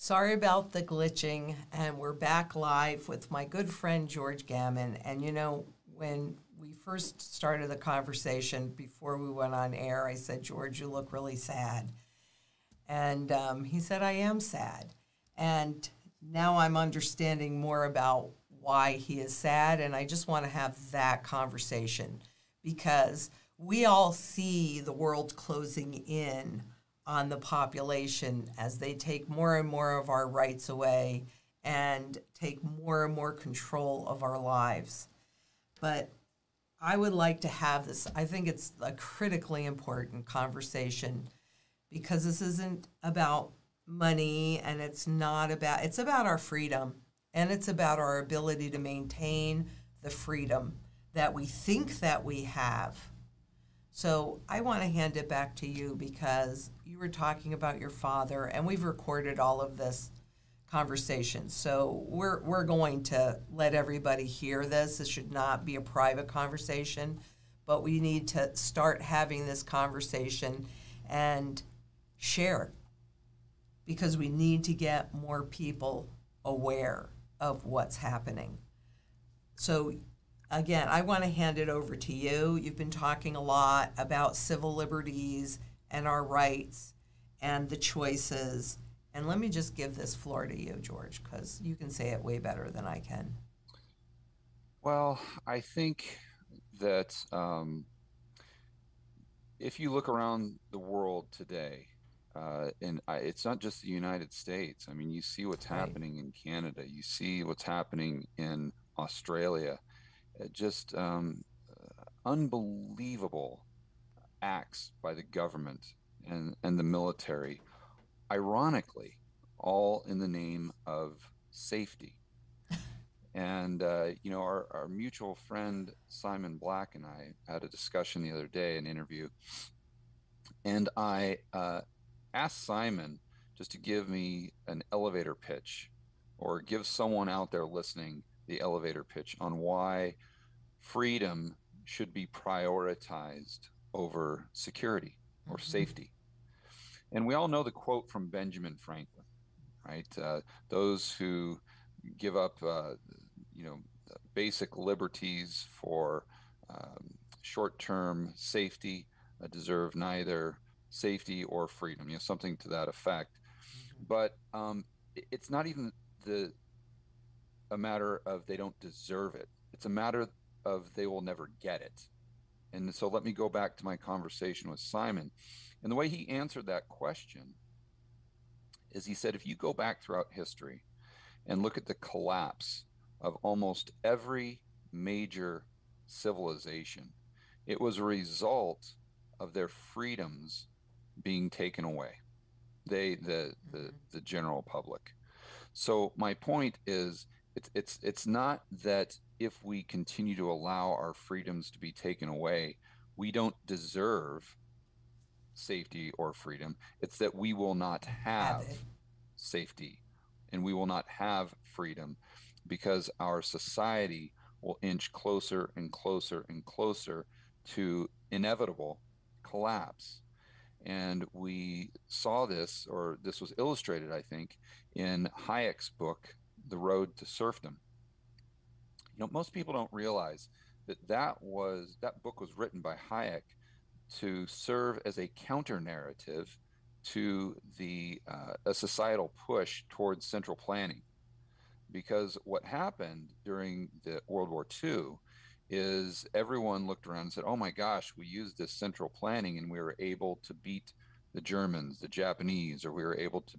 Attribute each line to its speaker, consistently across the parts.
Speaker 1: Sorry about the glitching, and we're back live with my good friend George Gammon. And when we first started the conversation before we went on air, I said, George, you look really sad. And he said, I am sad. And now I'm understanding more about why he is sad, and I just want to have that conversation because we all see the world closing in on the population as they take more and more of our rights away and take more and more control of our lives. But I would like to have this. I think it's a critically important conversation because this isn't about money, and it's about our freedom, and it's about our ability to maintain the freedom that we think that we have. So I want to hand it back to you because you were talking about your father, and we've recorded all of this conversation. So we're going to let everybody hear this. This should not be a private conversation, but we need to start having this conversation and share because we need to get more people aware of what's happening. So again, I want to hand it over to you. You've been talking a lot about civil liberties and our rights and the choices. And let me just give this floor to you, George, because you can say it way better than I can.
Speaker 2: Well, I think that if you look around the world today, it's not just the United States. I mean, you see what's
Speaker 1: Right.
Speaker 2: happening in Canada, you see what's happening in Australia. Just unbelievable acts by the government and the military, ironically, all in the name of safety. And our mutual friend Simon Black and I had a discussion the other day, an interview, and I asked Simon just to give me an elevator pitch or give someone out there listening the elevator pitch on why freedom should be prioritized over security or
Speaker 1: Mm-hmm.
Speaker 2: safety. And we all know the quote from Benjamin Franklin, right? Those who give up, basic liberties for short-term safety deserve neither safety or freedom, something to that effect. But it's not even the a matter of they don't deserve it. It's a matter of they will never get it. And so let me go back to my conversation with Simon. And the way he answered that question is he said, if you go back throughout history and look at the collapse of almost every major civilization, it was a result of their freedoms being taken away. The general public. So my point is, it's not that if we continue to allow our freedoms to be taken away, we don't deserve safety or freedom. It's that we will not
Speaker 1: Have
Speaker 2: have
Speaker 1: it.
Speaker 2: safety and we will not have freedom because our society will inch closer and closer and closer to inevitable collapse. And we saw this, or this was illustrated, I think, in Hayek's book, The Road to Serfdom. Most people don't realize that book was written by Hayek to serve as a counter narrative to a societal push towards central planning. Because what happened during the World War II is everyone looked around and said, "Oh my gosh, we used this central planning and we were able to beat the Germans, the Japanese, or we were able to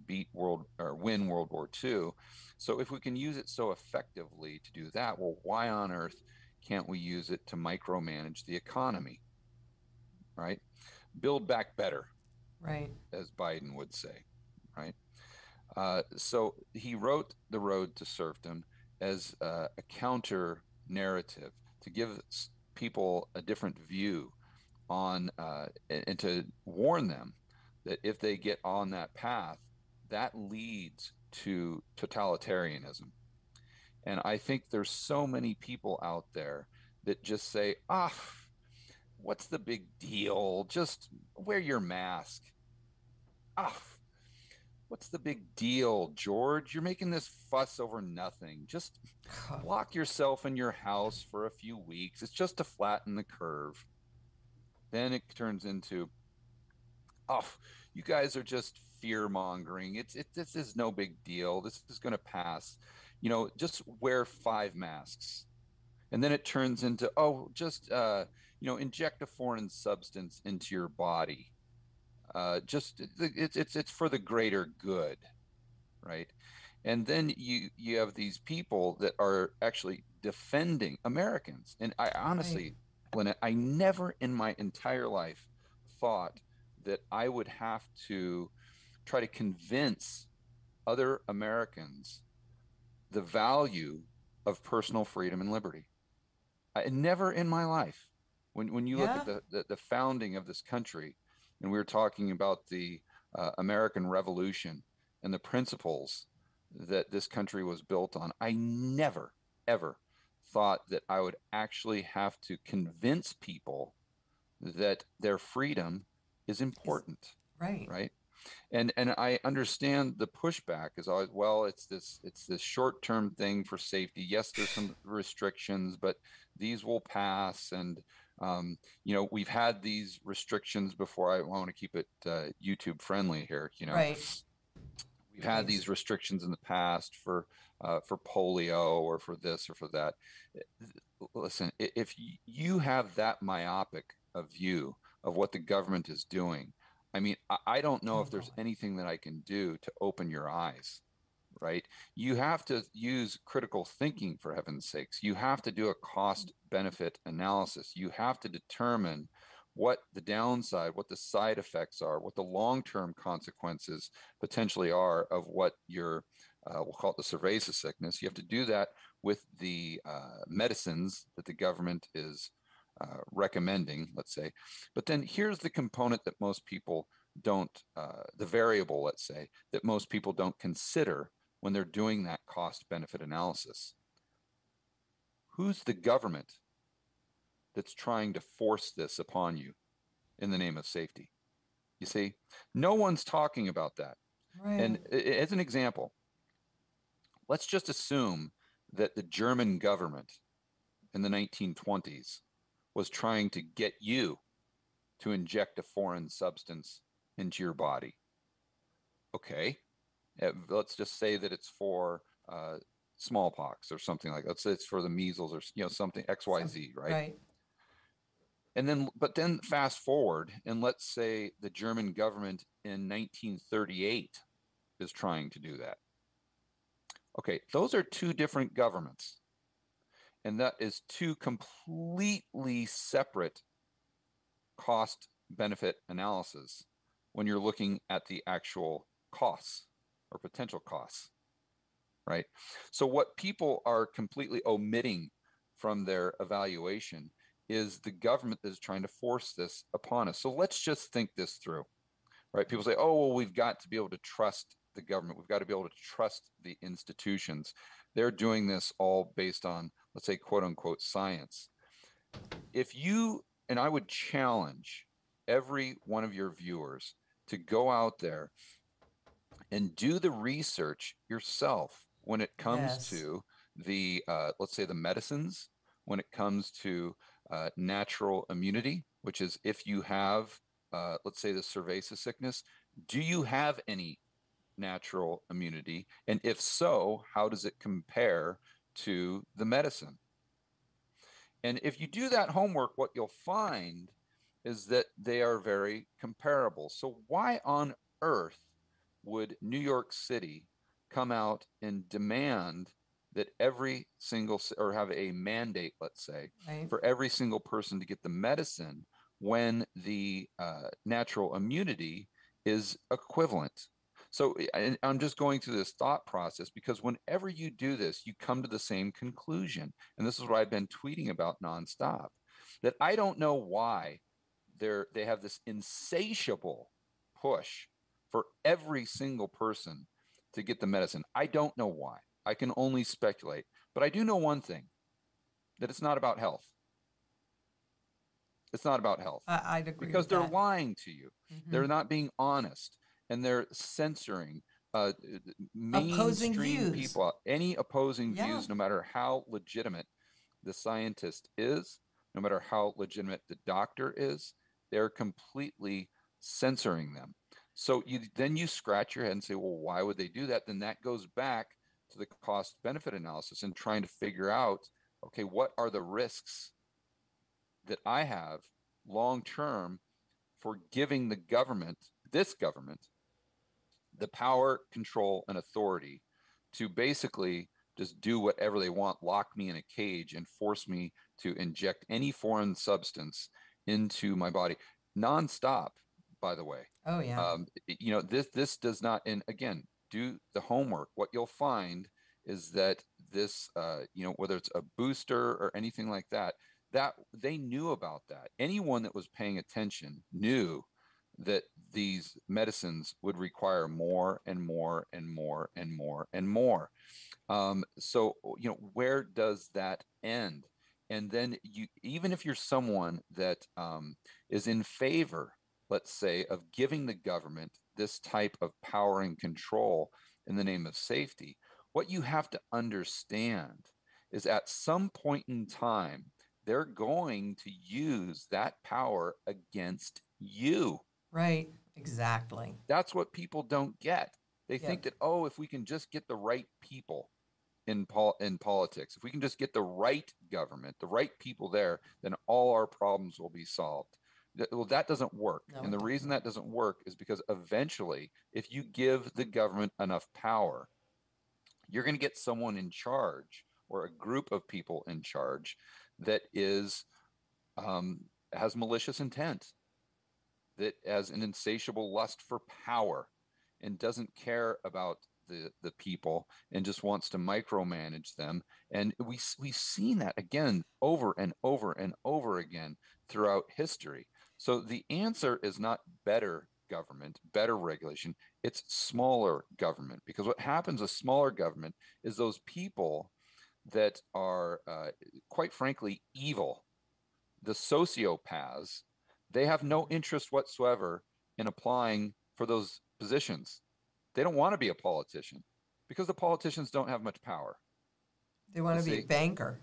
Speaker 2: win World War II. So if we can use it so effectively to do that, well, why on earth can't we use it to micromanage the economy, right? Build back better,
Speaker 1: Right.
Speaker 2: as Biden would say, right?" So he wrote The Road to Serfdom as a counter narrative to give people a different view on and to warn them that if they get on that path, that leads to totalitarianism. And I think there's so many people out there that just say, what's the big deal? Just wear your mask. Ah, What's the big deal, George? You're making this fuss over nothing. Just lock yourself in your house for a few weeks. It's just to flatten the curve. Then it turns into, oh, you guys are just fear mongering. This is no big deal. This is going to pass. Just wear 5 masks. And then it turns into, oh, just inject a foreign substance into your body. Just it's for the greater good, right? And then you have these people that are actually defending Americans. And I honestly,
Speaker 1: Right.
Speaker 2: Lynette, I never in my entire life thought that I would have to try to convince other Americans the value of personal freedom and liberty. I never in my life. When you look at
Speaker 1: Yeah.
Speaker 2: the founding of this country, and we were talking about the American Revolution and the principles that this country was built on, I never, ever thought that I would actually have to convince people that their freedom is
Speaker 1: Is
Speaker 2: important,
Speaker 1: right.
Speaker 2: right? And I understand the pushback is always, well, it's this short-term thing for safety. Yes, there's some restrictions, but these will pass. And we've had these restrictions before. I want to keep it YouTube friendly here.
Speaker 1: Right.
Speaker 2: We've had
Speaker 1: Nice.
Speaker 2: these restrictions in the past for polio or for this or for that. Listen, if you have that myopic a view of what the government is doing, I mean, I don't know
Speaker 1: Oh
Speaker 2: if there's
Speaker 1: God.
Speaker 2: anything that I can do to open your eyes, right? You have to use critical thinking, for heaven's sakes. You have to do a cost benefit analysis. You have to determine what the downside, what the side effects are, what the long-term consequences potentially are of what your, we'll call it the cerveza sickness. You have to do that with the medicines that the government is recommending, let's say. But then here's the component that most people don't, the variable, let's say, that most people don't consider when they're doing that cost benefit analysis. Who's the government that's trying to force this upon you in the name of safety? You see, no one's talking about that. And
Speaker 1: Right.
Speaker 2: as an example, let's just assume that the German government in the 1920s was trying to get you to inject a foreign substance into your body. Okay, let's just say that it's for smallpox or something like that. Let's say it's for the measles or something
Speaker 1: Some,
Speaker 2: XYZ, right?
Speaker 1: right.
Speaker 2: But then fast forward, and let's say the German government in 1938 is trying to do that. Okay, those are two different governments, and that is two completely separate cost benefit analysis when you're looking at the actual costs or potential costs, right? So what people are completely omitting from their evaluation is the government that is trying to force this upon us. So let's just think this through, right? People say, oh, well, we've got to be able to trust the government. We've got to be able to trust the institutions. They're doing this all based on, let's say, quote unquote, science. If you, and I would challenge every one of your viewers to go out there and do the research yourself when it comes
Speaker 1: Yes.
Speaker 2: to the, let's say, the medicines, when it comes to natural immunity, which is if you have, let's say, the cerveza sickness, do you have any natural immunity? And if so, how does it compare to the medicine? And if you do that homework, what you'll find is that they are very comparable. So why on earth would New York City come out and demand that every single, or have a mandate, let's say,
Speaker 1: Right.
Speaker 2: for every single person to get the medicine when the natural immunity is equivalent? So I'm just going through this thought process because whenever you do this, you come to the same conclusion. And this is what I've been tweeting about nonstop, that I don't know why they have this insatiable push for every single person to get the medicine. I don't know why. I can only speculate. But I do know one thing, that it's not about health. It's not about health
Speaker 1: I'd agree
Speaker 2: because
Speaker 1: with
Speaker 2: they're
Speaker 1: that.
Speaker 2: lying to you.
Speaker 1: Hmm.
Speaker 2: They're not being honest, and they're censoring uh,
Speaker 1: Opposing
Speaker 2: mainstream
Speaker 1: views.
Speaker 2: people, any opposing
Speaker 1: Yeah.
Speaker 2: views, no matter how legitimate the scientist is, no matter how legitimate the doctor is, they're completely censoring them. So you scratch your head and say, well, why would they do that? Then that goes back to the cost benefit analysis and trying to figure out, okay, what are the risks that I have long term for giving the government, this government, the power, control, and authority to basically just do whatever they want, lock me in a cage, and force me to inject any foreign substance into my body, nonstop. By the way,
Speaker 1: Oh, yeah.
Speaker 2: this does not. And again, do the homework. What you'll find is that this, whether it's a booster or anything like that, that they knew about that. Anyone that was paying attention knew that these medicines would require more and more and more and more and more. So, where does that end? And then even if you're someone that is in favor, let's say, of giving the government this type of power and control in the name of safety, what you have to understand is at some point in time, they're going to use that power against you.
Speaker 1: Right. Exactly.
Speaker 2: That's what people don't get. They think
Speaker 1: Yep.
Speaker 2: that, oh, if we can just get the right people in politics, if we can just get the right government, the right people there, then all our problems will be solved. Well, that doesn't work.
Speaker 1: No,
Speaker 2: And
Speaker 1: it
Speaker 2: the reason
Speaker 1: doesn't.
Speaker 2: that doesn't work is because eventually, if you give the government enough power, you're going to get someone in charge or a group of people in charge that is has malicious intent, that has an insatiable lust for power and doesn't care about the people and just wants to micromanage them. And we've seen that again over and over and over again throughout history. So the answer is not better government, better regulation. It's smaller government, because what happens with smaller government is those people that are, quite frankly, evil, the sociopaths, they have no interest whatsoever in applying for those positions. They don't want to be a politician because the politicians don't have much power.
Speaker 1: They want
Speaker 2: You
Speaker 1: to be a
Speaker 2: see,
Speaker 1: banker.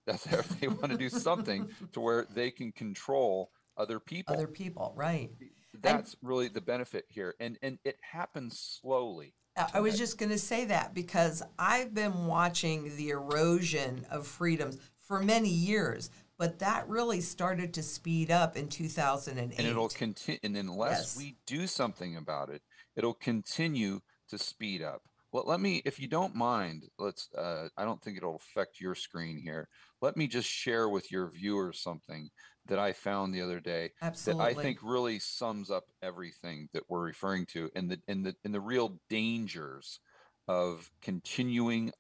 Speaker 2: that's they want to do something to where they can control other
Speaker 1: Other
Speaker 2: people.
Speaker 1: people, right. And
Speaker 2: That's really the benefit here, and it happens slowly,
Speaker 1: I was
Speaker 2: Lynette.
Speaker 1: just going to say that because I've been watching the erosion of freedoms for many years, but that really started to speed up in
Speaker 2: And it'll
Speaker 1: 2008.
Speaker 2: continue, and unless
Speaker 1: Yes.
Speaker 2: we do something about it, it'll continue to speed up. Well, let me, if you don't mind, I don't think it'll affect your screen here. Let me just share with your viewers something that I found the other day that I
Speaker 1: Absolutely.
Speaker 2: think really sums up everything that we're referring to, and the real dangers of continuing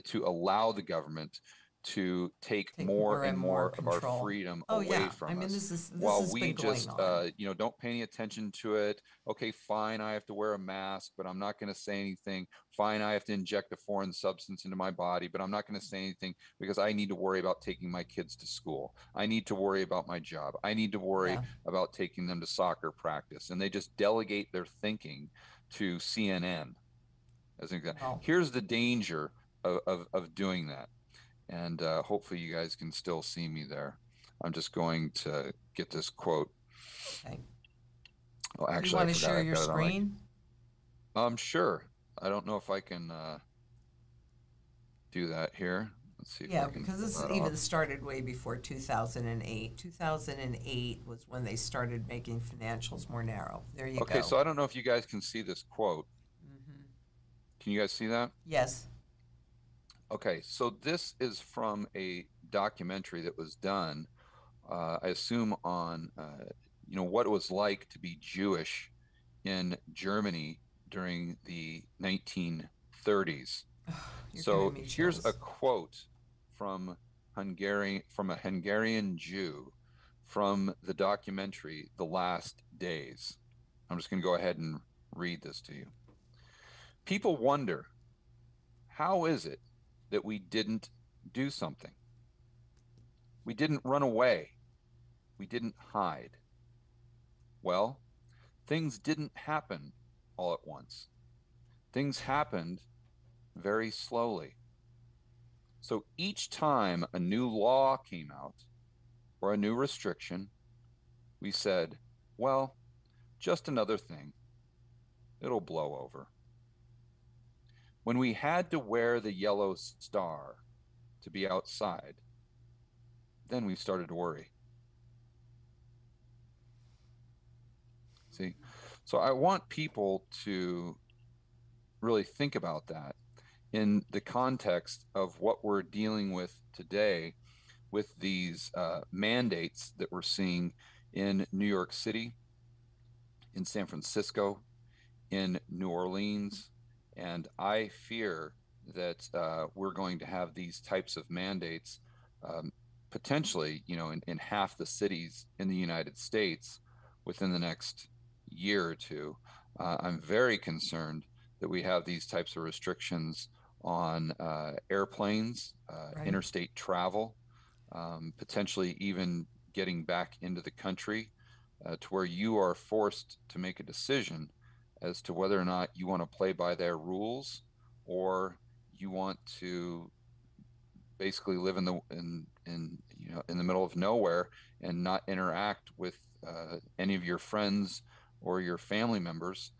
Speaker 2: to allow the government to take
Speaker 1: Take
Speaker 2: more
Speaker 1: more
Speaker 2: and
Speaker 1: and more
Speaker 2: more of our
Speaker 1: control.
Speaker 2: freedom
Speaker 1: Oh
Speaker 2: away
Speaker 1: yeah. I
Speaker 2: from
Speaker 1: mean,
Speaker 2: us,
Speaker 1: this
Speaker 2: while
Speaker 1: has
Speaker 2: we
Speaker 1: been going
Speaker 2: just,
Speaker 1: on.
Speaker 2: don't pay any attention to it. Okay, fine, I have to wear a mask, but I'm not going to say anything. Fine, I have to inject a foreign substance into my body, but I'm not going to say anything because I need to worry about taking my kids to school. I need to worry about my job. I need to worry
Speaker 1: Yeah.
Speaker 2: about taking them to soccer practice. And they just delegate their thinking to CNN as an example.
Speaker 1: Well,
Speaker 2: Here's the danger of doing that. And hopefully you guys can still see me there. I'm just going to get this quote.
Speaker 1: okay.
Speaker 2: Oh,
Speaker 1: Do you
Speaker 2: actually, I
Speaker 1: want to
Speaker 2: forgot
Speaker 1: share
Speaker 2: I've
Speaker 1: your
Speaker 2: got it on my.
Speaker 1: screen?
Speaker 2: Sure. I don't know if I can do that here. Let's see if I
Speaker 1: Yeah,
Speaker 2: can
Speaker 1: because
Speaker 2: pull
Speaker 1: this
Speaker 2: that
Speaker 1: even
Speaker 2: off.
Speaker 1: started way before 2008. 2008 was when they started making financials more narrow. There you
Speaker 2: Okay,
Speaker 1: go.
Speaker 2: so I don't know if you guys can see this quote.
Speaker 1: Hmm.
Speaker 2: Can you guys see that?
Speaker 1: Yes.
Speaker 2: Okay, so this is from a documentary that was done, I assume, on what it was like to be Jewish in Germany during the 1930s.
Speaker 1: You're giving
Speaker 2: So
Speaker 1: me
Speaker 2: here's a
Speaker 1: chills.
Speaker 2: quote from from a Hungarian Jew from the documentary The Last Days. I'm just going to go ahead and read this to you. People wonder, how is it that we didn't do something? We didn't run away. We didn't hide. Well, things didn't happen all at once. things happened very slowly. So each time a new law came out or a new restriction, we said, well, just another thing. It'll blow over. When we had to wear the yellow star to be outside, then we started to worry. See? So I want people to really think about that in the context of what we're dealing with today with these mandates that we're seeing in New York City, in San Francisco, in New Orleans. And I fear that we're going to have these types of mandates potentially, in half the cities in the United States within the next year or two. I'm very concerned that we have these types of restrictions on airplanes,
Speaker 1: Right.
Speaker 2: interstate travel, potentially even getting back into the country to where you are forced to make a decision as to whether or not you want to play by their rules or you want to basically live in the middle of nowhere and not interact with any of your friends or your family members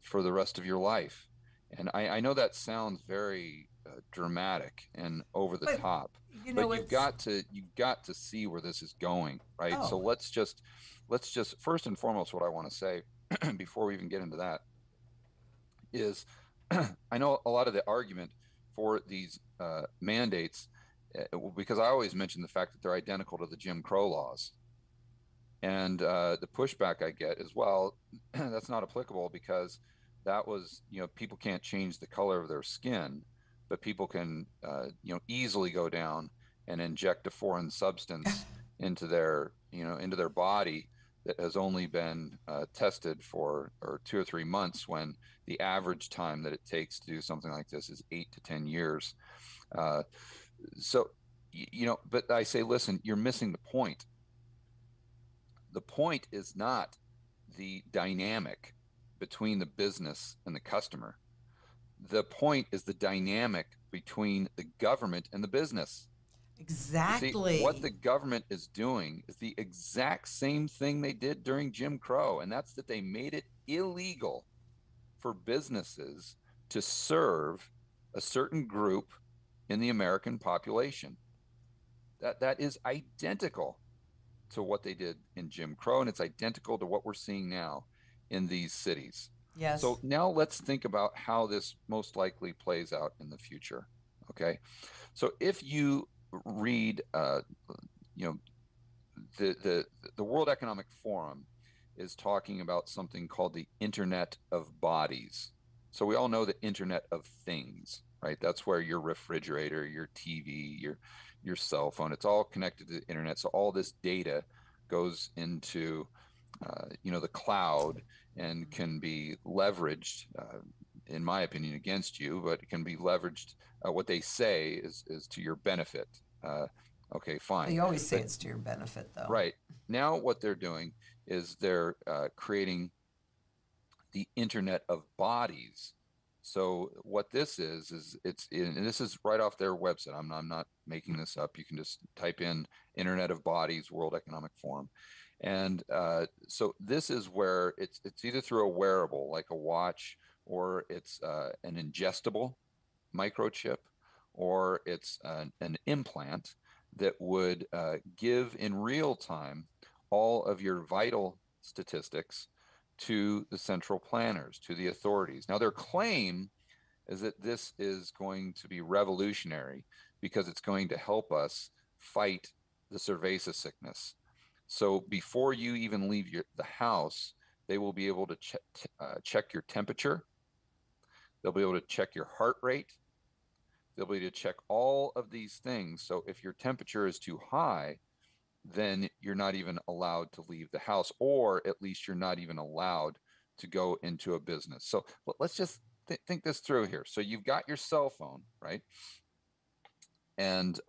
Speaker 2: for the rest of your life. And I know that sounds very dramatic and over the
Speaker 1: But
Speaker 2: top, but you've
Speaker 1: it's
Speaker 2: got to see where this is going, right? So
Speaker 1: oh,
Speaker 2: let's just first and foremost, what I want to say before we even get into that is I know a lot of the argument for these mandates, because I always mention the fact that they're identical to the Jim Crow laws. And the pushback I get is, well, that's not applicable because that was, people can't change the color of their skin, but people can, easily go down and inject a foreign substance into their body that has only been tested for 2 or 3 months, when the average time that it takes to do something like this is 8 to 10 years. So, but I say, listen, you're missing the point. The point is not the dynamic between the business and the customer. The point is the dynamic between the government and the business. You see, what the
Speaker 1: exactly.
Speaker 2: government is doing is the exact same thing they did during Jim Crow, and that's that they made it illegal for businesses to serve a certain group in the American population. That is identical to what they did in Jim Crow, and it's identical to what we're seeing now in these cities.
Speaker 1: Yes.
Speaker 2: So now let's think about how this most likely plays out in the future. Okay, so if you read, you know, the World Economic Forum is talking about something called the Internet of Bodies. So we all know the Internet of Things, right? That's where your refrigerator, your TV, your cell phone, it's all connected to the internet. So all this data goes into the cloud and can be leveraged, in my opinion, against you, but it can be leveraged. What they say is to your benefit. Okay,
Speaker 1: Well,
Speaker 2: fine.
Speaker 1: you always say
Speaker 2: But
Speaker 1: it's to your benefit, though.
Speaker 2: right now, what they're doing is they're creating the Internet of Bodies. So what this is and this is right off their website. I'm not making this up. You can just type in Internet of Bodies, World Economic Forum. And so this is where it's either through a wearable like a watch, or it's an ingestible microchip, or it's an implant that would give in real time all of your vital statistics to the central planners, to the authorities. Now, their claim is that this is going to be revolutionary because it's going to help us fight the cerveza sickness. So before you even leave the house, they will be able to check your temperature. They'll be able to check your heart rate. They'll be able to check all of these things. So if your temperature is too high, then you're not even allowed to leave the house, or at least you're not even allowed to go into a business. So let's just think this through here. So you've got your cell phone, right? And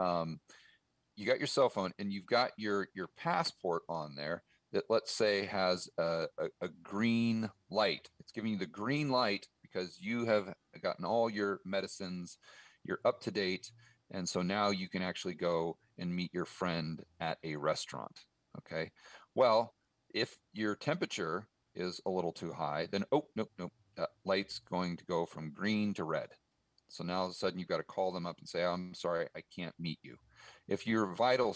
Speaker 2: you got your cell phone, and you've got your passport on there that, let's say, has a green light. It's giving you the green light because you have gotten all your medicines, you're up to date, and so now you can actually go and meet your friend at a restaurant. Okay. Well, if your temperature is a little too high, then, oh, nope, nope, that light's going to go from green to red. So now all of a sudden you've got to call them up and say, I'm sorry, I can't meet you. If your vital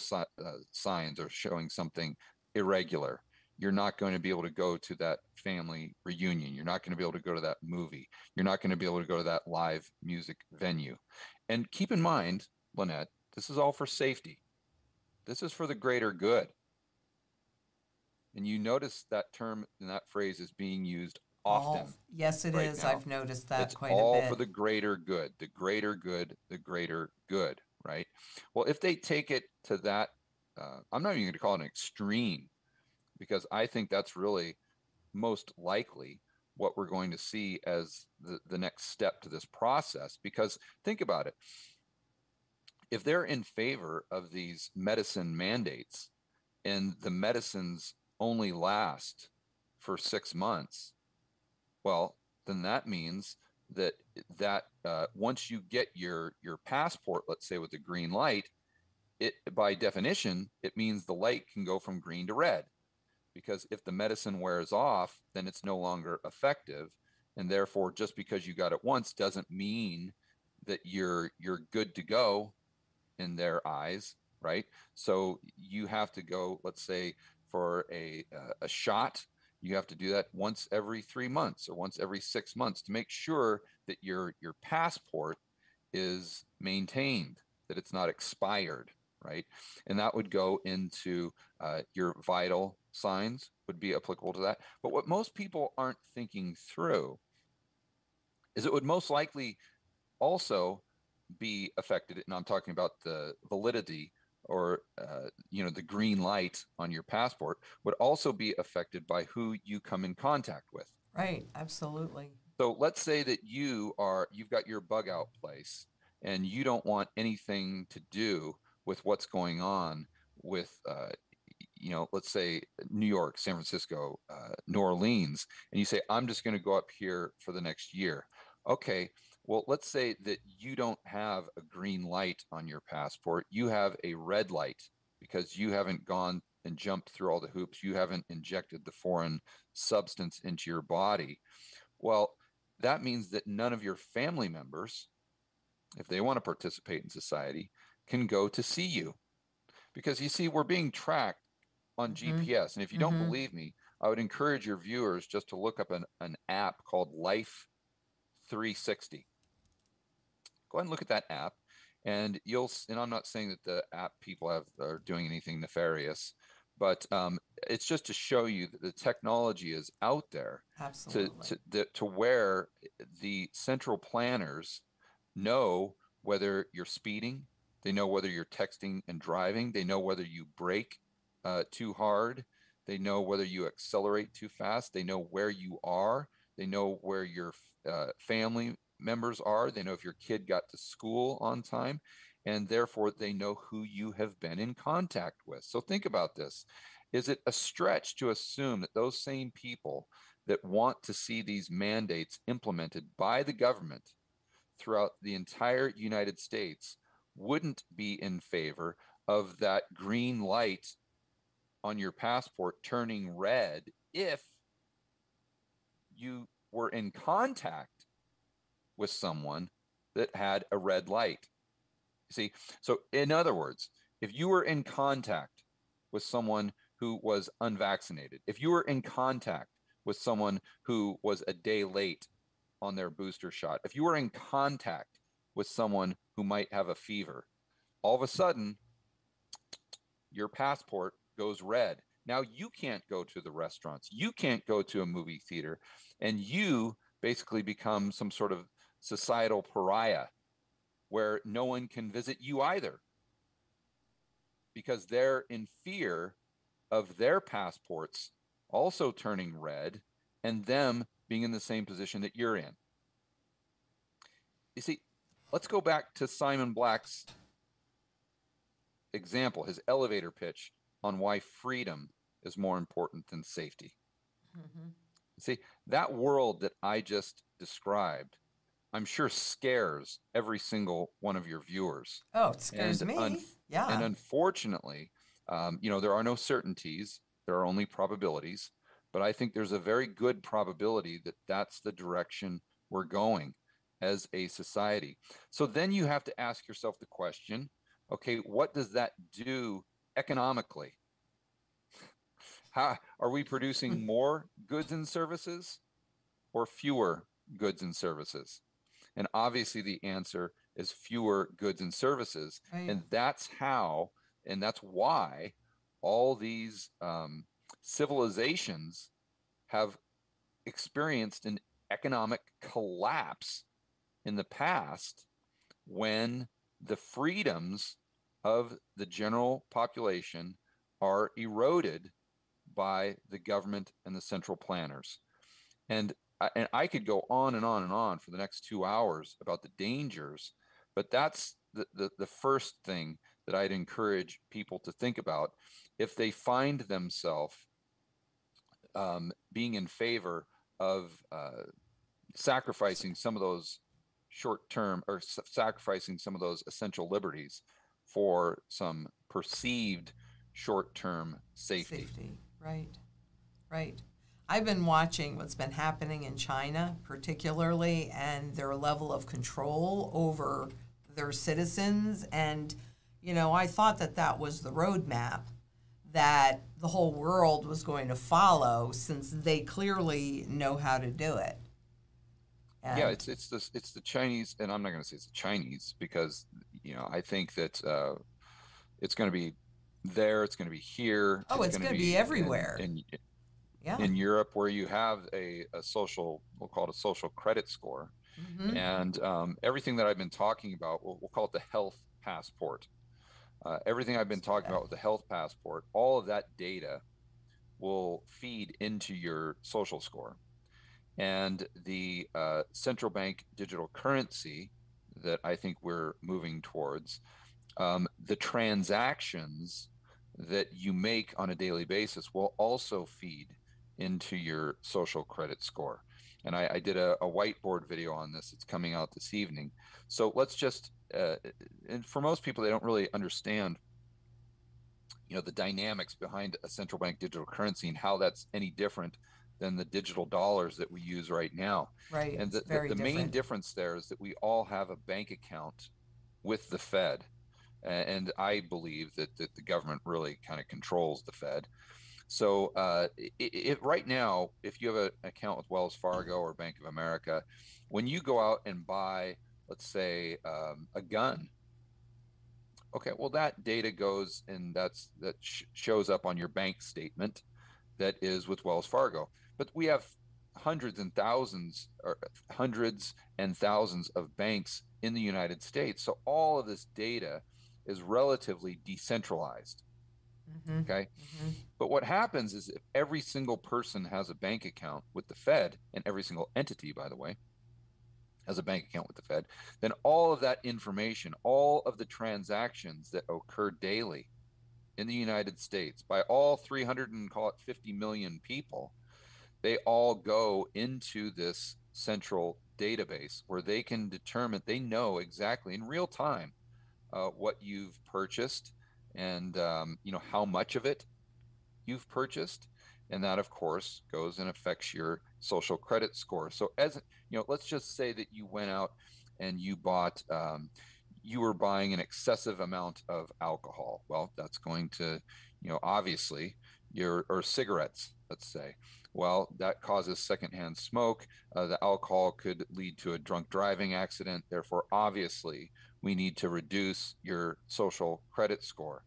Speaker 2: signs are showing something irregular, you're not going to be able to go to that family reunion. You're not going to be able to go to that movie. You're not going to be able to go to that live music venue. And keep in mind, Lynette, this is all for safety. This is for the greater good. And you notice that term and that phrase is being used often.
Speaker 1: Yes, it is.
Speaker 2: Now.
Speaker 1: I've noticed that
Speaker 2: It's
Speaker 1: quite
Speaker 2: all
Speaker 1: a bit.
Speaker 2: for the greater good, the greater good, the greater good, right? Well, if they take it to that, I'm not even going to call it an extreme, because I think that's really most likely what we're going to see as the next step to this process. Because think about it. If they're in favor of these medicine mandates and the medicines only last for 6 months, well, then that means that once you get your passport, let's say with the green light, it by definition, it means the light can go from green to red, because if the medicine wears off, then it's no longer effective, and therefore just because you got it once doesn't mean that you're good to go in their eyes, right? So you have to go, let's say, for a shot. You have to do that once every 3 months or once every 6 months to make sure that your passport is maintained, that it's not expired, right? And that would go into your vital signs would be applicable to that. But what most people aren't thinking through is it would most likely also be affected, and I'm talking about the validity or the green light on your passport would also be affected by who you come in contact with.
Speaker 1: Right, absolutely.
Speaker 2: So let's say that you've got your bug out place and you don't want anything to do with what's going on with let's say New York, San Francisco, New Orleans, and you say, I'm just going to go up here for the next year. Okay, well, let's say that you don't have a green light on your passport. You have a red light because you haven't gone and jumped through all the hoops. You haven't injected the foreign substance into your body. Well, that means that none of your family members, if they want to participate in society, can go to see you. Because you see, we're being tracked on GPS. And if you don't believe me, I would encourage your viewers just to look up an app called Life 360. Go ahead and look at that app, and I'm not saying that the app people are doing anything nefarious, but it's just to show you that the technology is out there.
Speaker 1: Absolutely.
Speaker 2: To where the central planners know whether you're speeding, they know whether you're texting and driving, they know whether you brake too hard, they know whether you accelerate too fast, they know where you are, they know where your family members are, they know if your kid got to school on time, and therefore they know who you have been in contact with. So think about this. Is it a stretch to assume that those same people that want to see these mandates implemented by the government throughout the entire United States wouldn't be in favor of that green light on your passport turning red if you were in contact with someone that had a red light? You see, so in other words, if you were in contact with someone who was unvaccinated, if you were in contact with someone who was a day late on their booster shot, if you were in contact with someone who might have a fever, all of a sudden your passport goes red. Now you can't go to the restaurants, you can't go to a movie theater, and you basically become some sort of societal pariah where no one can visit you either, because they're in fear of their passports also turning red and them being in the same position that you're in. You see, let's go back to Simon Black's example, his elevator pitch on why freedom is more important than safety. See, that world that I just described, I'm sure scares every single one of your viewers.
Speaker 1: Oh, it scares me.
Speaker 2: And
Speaker 1: Yeah.
Speaker 2: unfortunately, there are no certainties. There are only probabilities. But I think there's a very good probability that that's the direction we're going as a society. So then you have to ask yourself the question, okay, what does that do economically? How are we producing more goods and services or fewer goods and services? And obviously the answer is fewer goods and services.
Speaker 1: Right.
Speaker 2: And that's how, and that's why all these civilizations have experienced an economic collapse in the past when the freedoms of the general population are eroded by the government and the central planners. And I could go on and on and on for the next 2 hours about the dangers, but that's the first thing that I'd encourage people to think about if they find themselves being in favor of sacrificing some of those short-term or sacrificing some of those essential liberties for some perceived short-term safety.
Speaker 1: Right. Right. I've been watching what's been happening in China, particularly, and their level of control over their citizens. And, I thought that that was the roadmap that the whole world was going to follow, since they clearly know how to do it. And
Speaker 2: yeah, it's the Chinese, and I'm not going to say it's the Chinese because I think that it's going to be there, it's going to be here,
Speaker 1: it's going to be everywhere.
Speaker 2: In Europe, where you have a social, we'll call it a social credit score, and everything that I've been talking about, we'll call it the health passport. Everything I've been talking about with the health passport, all of that data will feed into your social score. And the central bank digital currency that I think we're moving towards, the transactions that you make on a daily basis will also feed into your social credit score. And I did a whiteboard video on this. It's coming out this evening. So let's just, and for most people, they don't really understand, the dynamics behind a central bank digital currency and how that's any different than the digital dollars that we use right now.
Speaker 1: Right.
Speaker 2: And the main difference there is that we all have a bank account with the Fed. And I believe that the government really kind of controls the Fed. So right now, if you have an account with Wells Fargo or Bank of America, when you go out and buy, let's say, a gun, okay, well, that data goes and that shows up on your bank statement that is with Wells Fargo. But we have hundreds and thousands of banks in the United States. So all of this data is relatively decentralized. Okay. But what happens is if every single person has a bank account with the Fed, and every single entity, by the way, has a bank account with the Fed, then all of that information, all of the transactions that occur daily in the United States by all 350 million people, they all go into this central database where they can determine, they know exactly in real time what you've purchased and how much of it you've purchased, and that of course goes and affects your social credit score. So as let's just say that you went out and you bought you were buying an excessive amount of alcohol. Well, that's going to obviously or cigarettes, let's say. Well, that causes secondhand smoke. The alcohol could lead to a drunk driving accident. Therefore, obviously, we need to reduce your social credit score.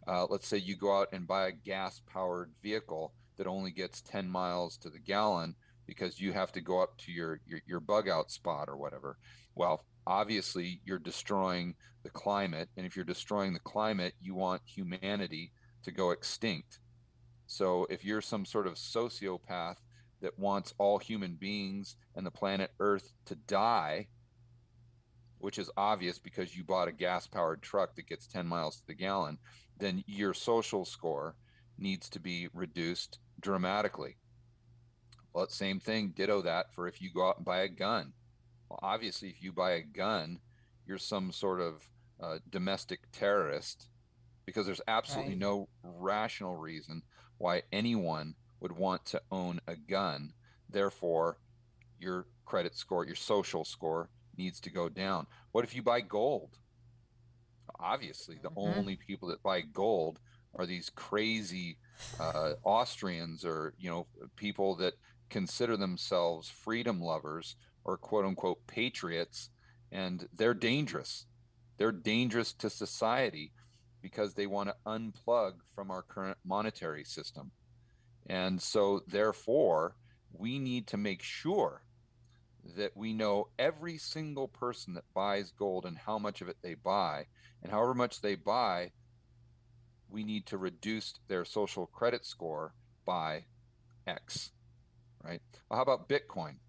Speaker 2: Let's say you go out and buy a gas-powered vehicle that only gets 10 miles to the gallon because you have to go up to your bug-out spot or whatever. Well, obviously, you're destroying the climate. And if you're destroying the climate, you want humanity to go extinct. So if you're some sort of sociopath that wants all human beings and the planet Earth to die, which is obvious because you bought a gas-powered truck that gets 10 miles to the gallon, then your social score needs to be reduced dramatically. Well, it's same thing, ditto that for if you go out and buy a gun. Well, obviously, if you buy a gun, you're some sort of domestic terrorist, because there's absolutely
Speaker 1: Right.
Speaker 2: no rational reason why anyone would want to own a gun. Therefore, your credit score, your social score needs to go down. What if you buy gold? Obviously, the
Speaker 1: Hmm.
Speaker 2: only people that buy gold are these crazy Austrians, or people that consider themselves freedom lovers or quote unquote patriots, and they're dangerous. They're dangerous to society because they want to unplug from our current monetary system. And so, therefore, we need to make sure that we know every single person that buys gold and how much of it they buy. And however much they buy, we need to reduce their social credit score by X, right? Well, how about Bitcoin?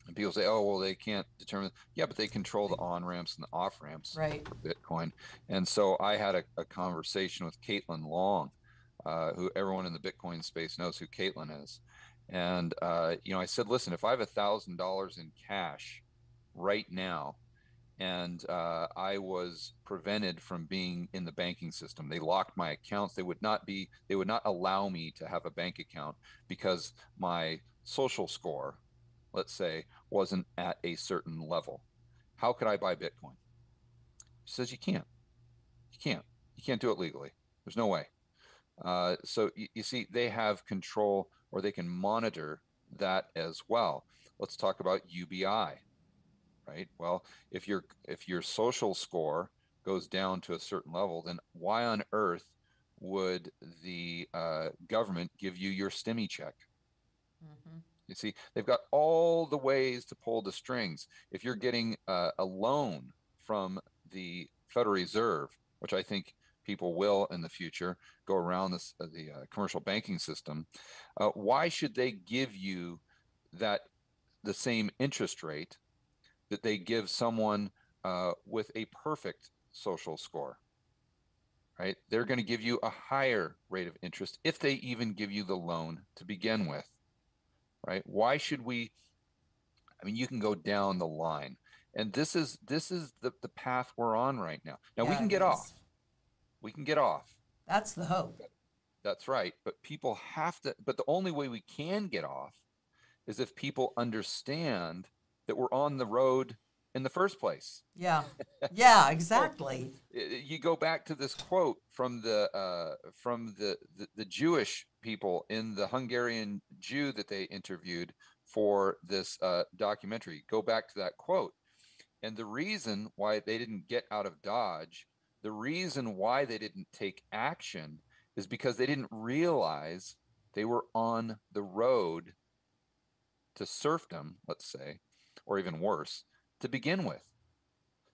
Speaker 2: And people say, oh, well, they can't determine. Yeah, but they control the on ramps and the off ramps
Speaker 1: Right.
Speaker 2: for Bitcoin. And so I had a conversation with Caitlin Long, who everyone in the Bitcoin space knows who Caitlin is. And, I said, listen, if I have $1,000 in cash right now, and I was prevented from being in the banking system. They locked my accounts. They would not allow me to have a bank account because my social score, let's say, wasn't at a certain level. How could I buy Bitcoin? She says, you can't. You can't do it legally. There's no way. So you see, they have control, or they can monitor that as well. Let's talk about UBI. Right? Well, if your social score goes down to a certain level, then why on earth would the government give you your STEMI check?
Speaker 1: Hmm.
Speaker 2: You see, they've got all the ways to pull the strings. If you're getting a loan from the Federal Reserve, which I think people will in the future go around the commercial banking system, why should they give you that the same interest rate that they give someone with a perfect social score, right? They're going to give you a higher rate of interest if they even give you the loan to begin with, right? Why should we? I mean, you can go down the line, and this is the path we're on right now. Now we
Speaker 1: Yeah,
Speaker 2: can
Speaker 1: it
Speaker 2: get off.
Speaker 1: is.
Speaker 2: We can get off.
Speaker 1: That's the hope.
Speaker 2: That's right. But people have to. But the only way we can get off is if people understand that we're on the road in the first place.
Speaker 1: Yeah. Yeah,
Speaker 2: So
Speaker 1: exactly.
Speaker 2: you go back to this quote from the Jewish people, in the Hungarian Jew that they interviewed for this documentary. Go back to that quote, and the reason why they didn't get out of Dodge, the reason why they didn't take action, is because they didn't realize they were on the road to serfdom, let's say, or even worse, to begin with.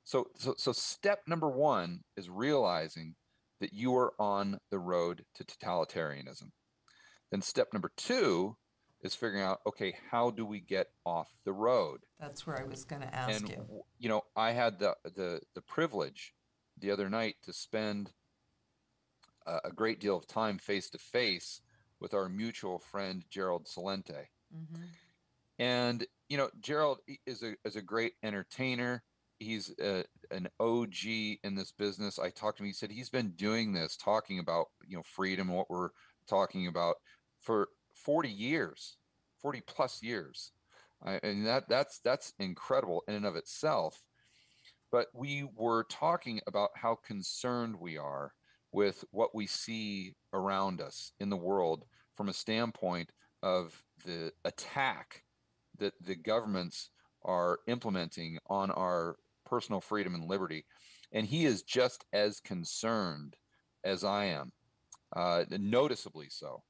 Speaker 2: So step number one is realizing that you are on the road to totalitarianism. Then step number two is figuring out, okay, how do we get off the road?
Speaker 1: That's where I was going to ask
Speaker 2: And
Speaker 1: you.
Speaker 2: I had the privilege the other night to spend a great deal of time face to face with our mutual friend Gerald Salente.
Speaker 1: Hmm.
Speaker 2: And Gerald is a great entertainer. He's an OG in this business. I talked to him. He said he's been doing this, talking about freedom, what we're talking about, for 40 years, 40 plus years. And that's incredible in and of itself. But we were talking about how concerned we are with what we see around us in the world from a standpoint of the attack that the governments are implementing on our personal freedom and liberty. And he is just as concerned as I am, noticeably so.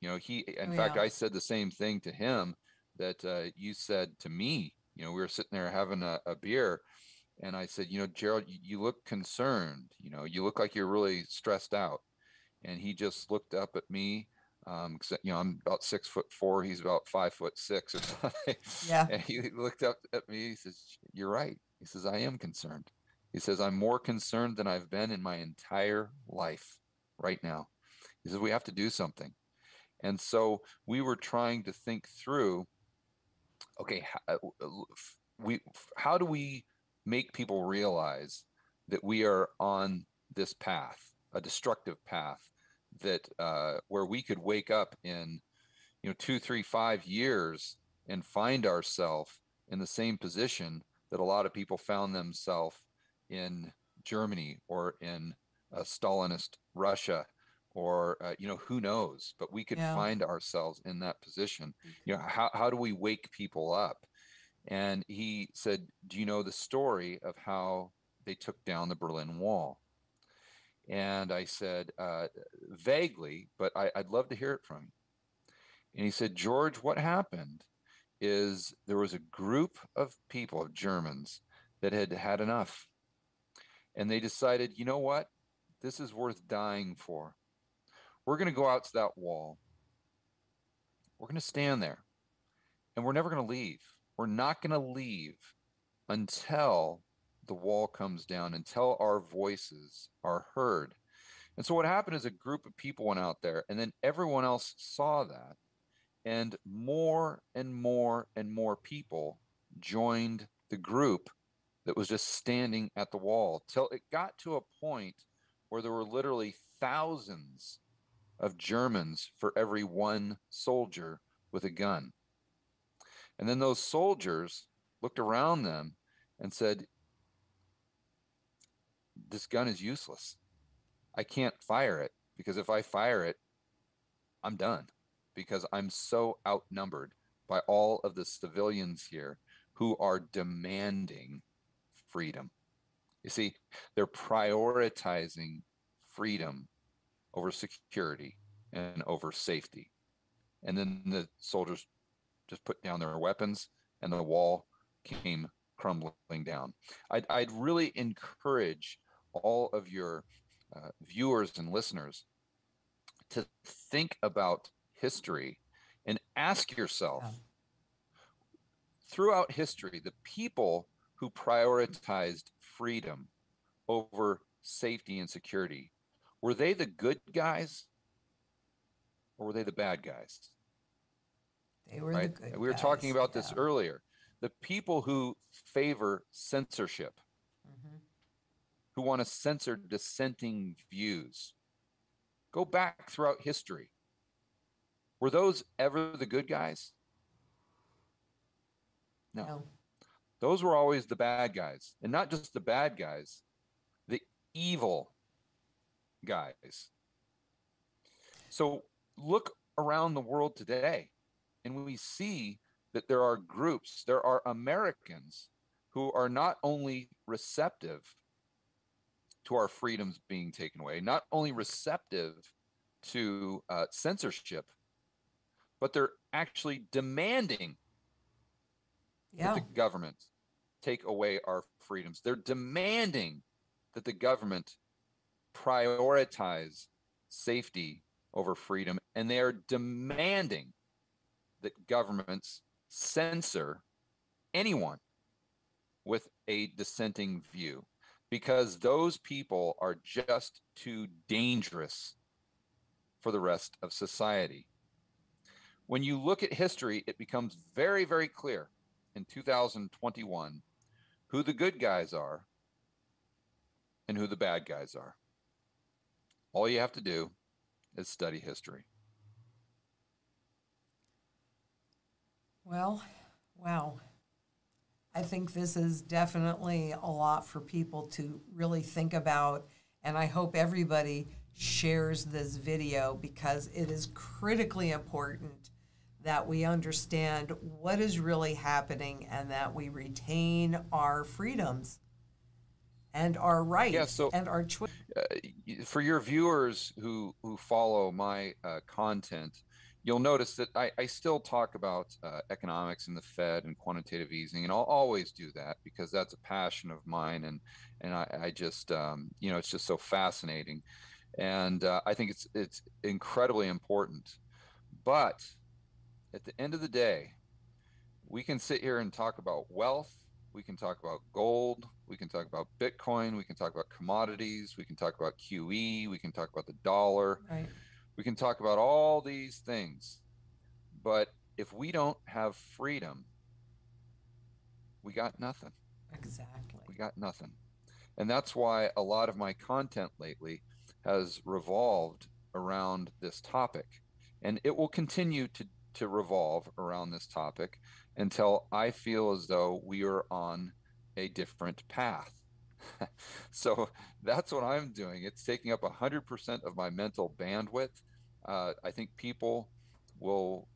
Speaker 2: In
Speaker 1: Oh,
Speaker 2: fact,
Speaker 1: yeah.
Speaker 2: I said the same thing to him that you said to me. We were sitting there having a beer, and I said, Gerald, you look concerned. You look like you're really stressed out. And he just looked up at me. 'Cause, I'm about 6'4", he's about 5'6" or something.
Speaker 1: Yeah.
Speaker 2: And he looked up at me. He says, "You're right." He says, "I am concerned." He says, "I'm more concerned than I've been in my entire life right now." He says, "We have to do something." And so we were trying to think through, okay, how do we make people realize that we are on this path, a destructive path, that where we could wake up in 2, 3, 5 years and find ourselves in the same position that a lot of people found themselves in Germany or in Stalinist Russia, or who knows, but we could
Speaker 1: Yeah.
Speaker 2: find ourselves in that position. How do we wake people up? And he said, do you know the story of how they took down the Berlin Wall? And I said, vaguely, but I'd love to hear it from you. And he said, George, what happened is there was a group of people, of Germans, that had had enough. And they decided, you know what? This is worth dying for. We're going to go out to that wall. We're going to stand there. And we're never going to leave. We're not going to leave until the wall comes down, until our voices are heard. And so what happened is a group of people went out there, and then everyone else saw that. And more and more and more people joined the group that was just standing at the wall, till it got to a point where there were literally thousands of Germans for every one soldier with a gun. And then those soldiers looked around them and said, this gun is useless. I can't fire it, because if I fire it, I'm done, because I'm so outnumbered by all of the civilians here who are demanding freedom. You see, they're prioritizing freedom over security and over safety. And then the soldiers just put down their weapons, and the wall came crumbling down. I'd really encourage all of your viewers and listeners to think about history and ask yourself, throughout history, the people who prioritized freedom over safety and security, were they the good guys or were they the bad guys?
Speaker 1: They were the good guys.
Speaker 2: We were talking about this earlier. The people who favor censorship, who want to censor dissenting views, go back throughout history. Were those ever the good guys? No. Those were always the bad guys. And not just the bad guys, the evil guys. So look around the world today, and we see that there are groups, there are Americans who are not only receptive to our freedoms being taken away, not only receptive to censorship, but they're actually demanding that the government take away our freedoms. They're demanding that the government prioritize safety over freedom, and they are demanding that governments censor anyone with a dissenting view, because those people are just too dangerous for the rest of society. When you look at history, it becomes very, very clear in 2021 who the good guys are and who the bad guys are. All you have to do is study history.
Speaker 1: Well, wow. I think this is definitely a lot for people to really think about, and I hope everybody shares this video, because it is critically important that we understand what is really happening and that we retain our freedoms and our rights and our choice.
Speaker 2: For your viewers who follow my content, you'll notice that I still talk about economics and the Fed and quantitative easing, and I'll always do that because that's a passion of mine, and I just it's just so fascinating, and I think it's incredibly important. But at the end of the day, we can sit here and talk about wealth. We can talk about gold. We can talk about Bitcoin. We can talk about commodities. We can talk about QE. We can talk about the dollar.
Speaker 1: Right.
Speaker 2: We can talk about all these things, but if we don't have freedom, we got nothing.
Speaker 1: Exactly.
Speaker 2: We got nothing. And that's why a lot of my content lately has revolved around this topic. And it will continue to revolve around this topic until I feel as though we are on a different path. So that's what I'm doing. It's taking up 100% of my mental bandwidth. I think people will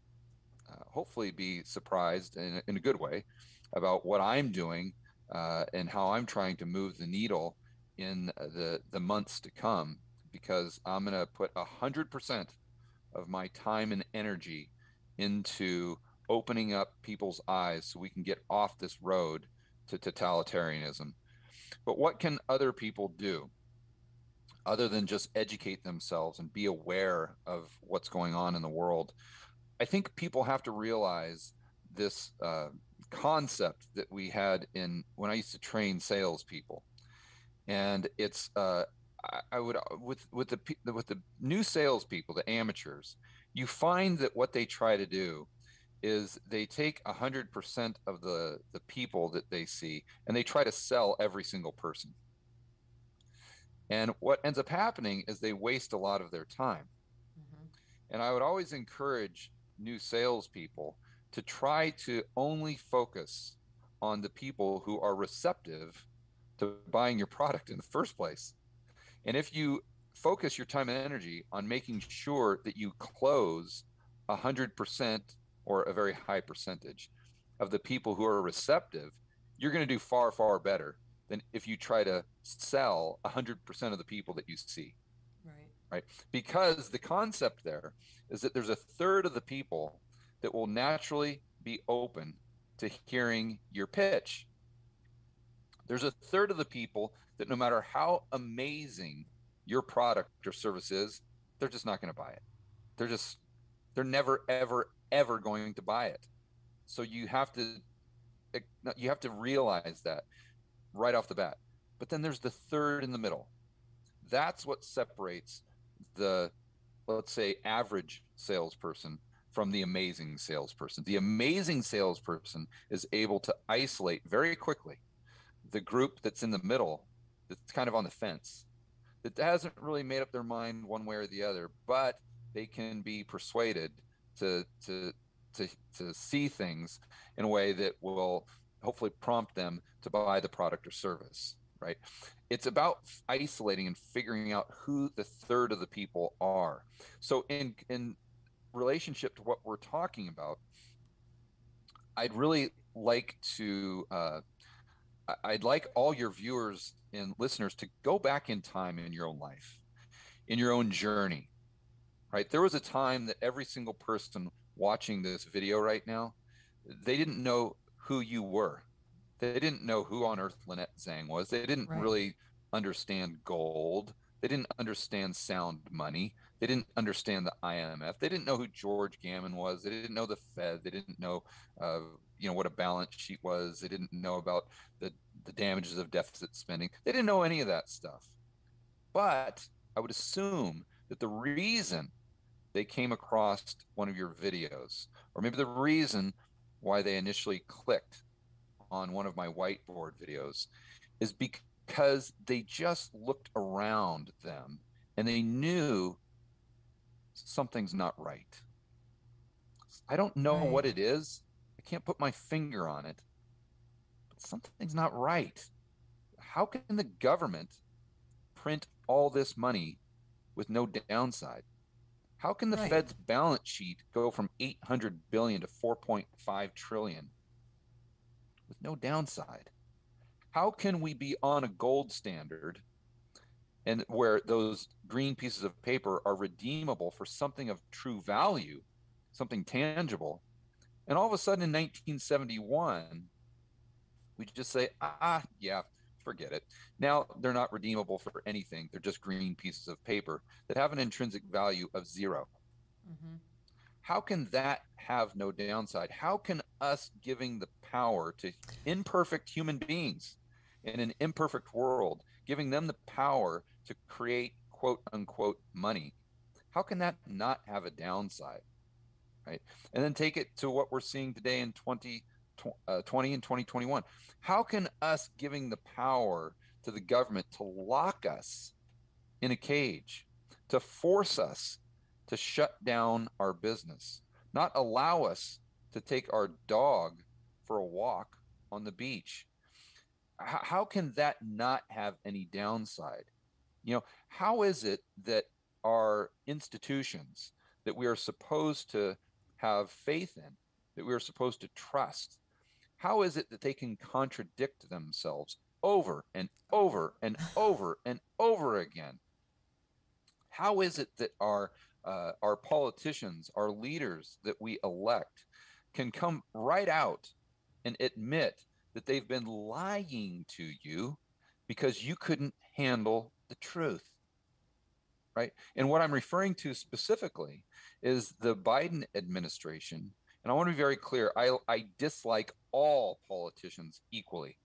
Speaker 2: hopefully be surprised in a good way about what I'm doing and how I'm trying to move the needle in the months to come, because I'm going to put 100% of my time and energy into opening up people's eyes so we can get off this road to totalitarianism. But what can other people do other than just educate themselves and be aware of what's going on in the world? I think people have to realize this concept that we had in when I used to train salespeople, and it's I would with the new salespeople, the amateurs, you find that what they try to do is they take 100% of the people that they see and they try to sell every single person. And what ends up happening is they waste a lot of their time.
Speaker 1: Mm-hmm.
Speaker 2: And I would always encourage new salespeople to try to only focus on the people who are receptive to buying your product in the first place. And if you focus your time and energy on making sure that you close 100% or a very high percentage of the people who are receptive, you're going to do far, far better than if you try to sell 100% of the people that you see.
Speaker 1: Right.
Speaker 2: Right? Because the concept there is that there's a third of the people that will naturally be open to hearing your pitch. There's a third of the people that no matter how amazing your product or service is, they're just not going to buy it. They're never, ever, ever going to buy it. So you have to realize that right off the bat. But then there's the third in the middle. That's what separates the, let's say, average salesperson from the amazing salesperson. The amazing salesperson is able to isolate very quickly the group that's in the middle, that's kind of on the fence, that hasn't really made up their mind one way or the other, but they can be persuaded to see things in a way that will hopefully prompt them to buy the product or service. Right? It's about isolating and figuring out who the third of the people are. So in relationship to what we're talking about, I'd really like to I'd like all your viewers and listeners to go back in time in your own life, in your own journey. Right? There was a time that every single person watching this video right now, they didn't know who you were. They didn't know who on earth Lynette Zang was. They didn't
Speaker 1: Right.
Speaker 2: really understand gold. They didn't understand sound money. They didn't understand the IMF. They didn't know who George Gammon was. They didn't know the Fed. They didn't know, what a balance sheet was. They didn't know about the damages of deficit spending. They didn't know any of that stuff. But I would assume that the reason they came across one of your videos, or maybe the reason why they initially clicked on one of my whiteboard videos, is because they just looked around them and they knew something's not right. I don't know
Speaker 1: Right.
Speaker 2: what it is. I can't put my finger on it, but something's not right. How can the government print all this money with no downside? How can the
Speaker 1: Right.
Speaker 2: Fed's balance sheet go from 800 billion to 4.5 trillion with no downside? How can we be on a gold standard and where those green pieces of paper are redeemable for something of true value, something tangible, and all of a sudden in 1971 we just say, yeah, forget it. Now they're not redeemable for anything. They're just green pieces of paper that have an intrinsic value of zero.
Speaker 1: Mm-hmm.
Speaker 2: How can that have no downside? How can us giving the power to imperfect human beings in an imperfect world, giving them the power to create quote unquote money, How can that not have a downside, right? And then take it to what we're seeing today in 2020 and 2021. How can us giving the power to the government to lock us in a cage, to force us to shut down our business, not allow us to take our dog for a walk on the beach? How can that not have any downside? How is it that our institutions that we are supposed to have faith in, that we are supposed to trust, how is it that they can contradict themselves over and over and over and over again? How is it that our politicians, our leaders that we elect, can come right out and admit that they've been lying to you because you couldn't handle the truth, right? And what I'm referring to specifically is the Biden administration. And I want to be very clear, I dislike all politicians equally,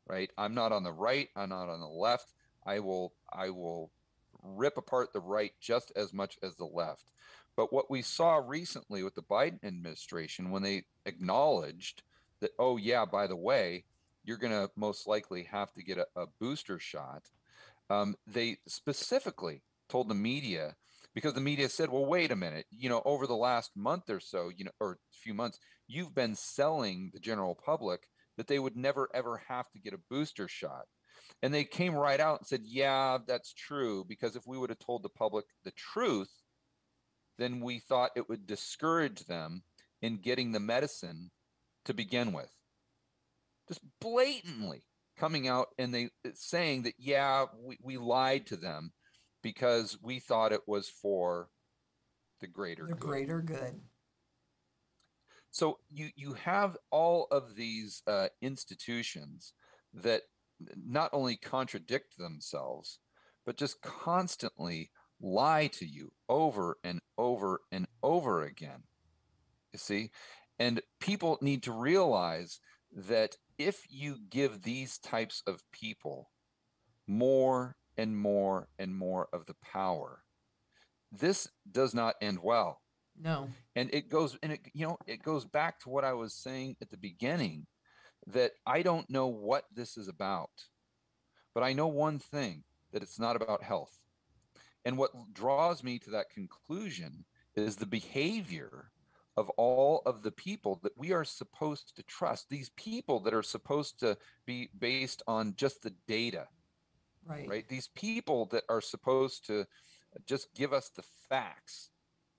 Speaker 2: right? I'm not on the right, I'm not on the left. I will rip apart the right just as much as the left. But what we saw recently with the Biden administration, when they acknowledged that, oh yeah, by the way, you're going to most likely have to get a booster shot, they specifically told the media, because the media said, well, wait a minute, over the last month or so, or few months, you've been selling the general public that they would never, ever have to get a booster shot. And they came right out and said, yeah, that's true, because if we would have told the public the truth, then we thought it would discourage them in getting the medicine to begin with. Just blatantly coming out and they saying that, yeah, we lied to them because we thought it was for the greater good.
Speaker 1: Greater good.
Speaker 2: So you have all of these institutions that not only contradict themselves, but just constantly lie to you over and over and over again. You see? And people need to realize that if you give these types of people more and more and more of the power, this does not end well.
Speaker 1: No.
Speaker 2: And it goes back to what I was saying at the beginning, that I don't know what this is about, but I know one thing, that it's not about health. And what draws me to that conclusion is the behavior of all of the people that we are supposed to trust, these people that are supposed to be based on just the data, right? These people that are supposed to just give us the facts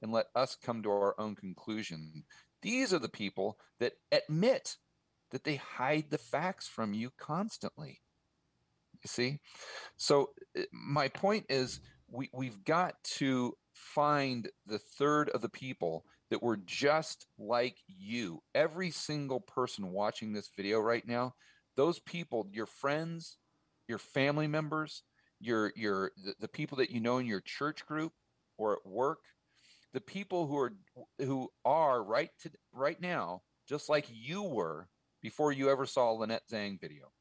Speaker 2: and let us come to our own conclusion. These are the people that admit that they hide the facts from you constantly. You see? So my point is, we've got to find the third of the people that were just like you. Every single person watching this video right now, those people, your friends, your family members, the people that you know in your church group or at work, the people who are right now just like you were before you ever saw a Lynette Zang video,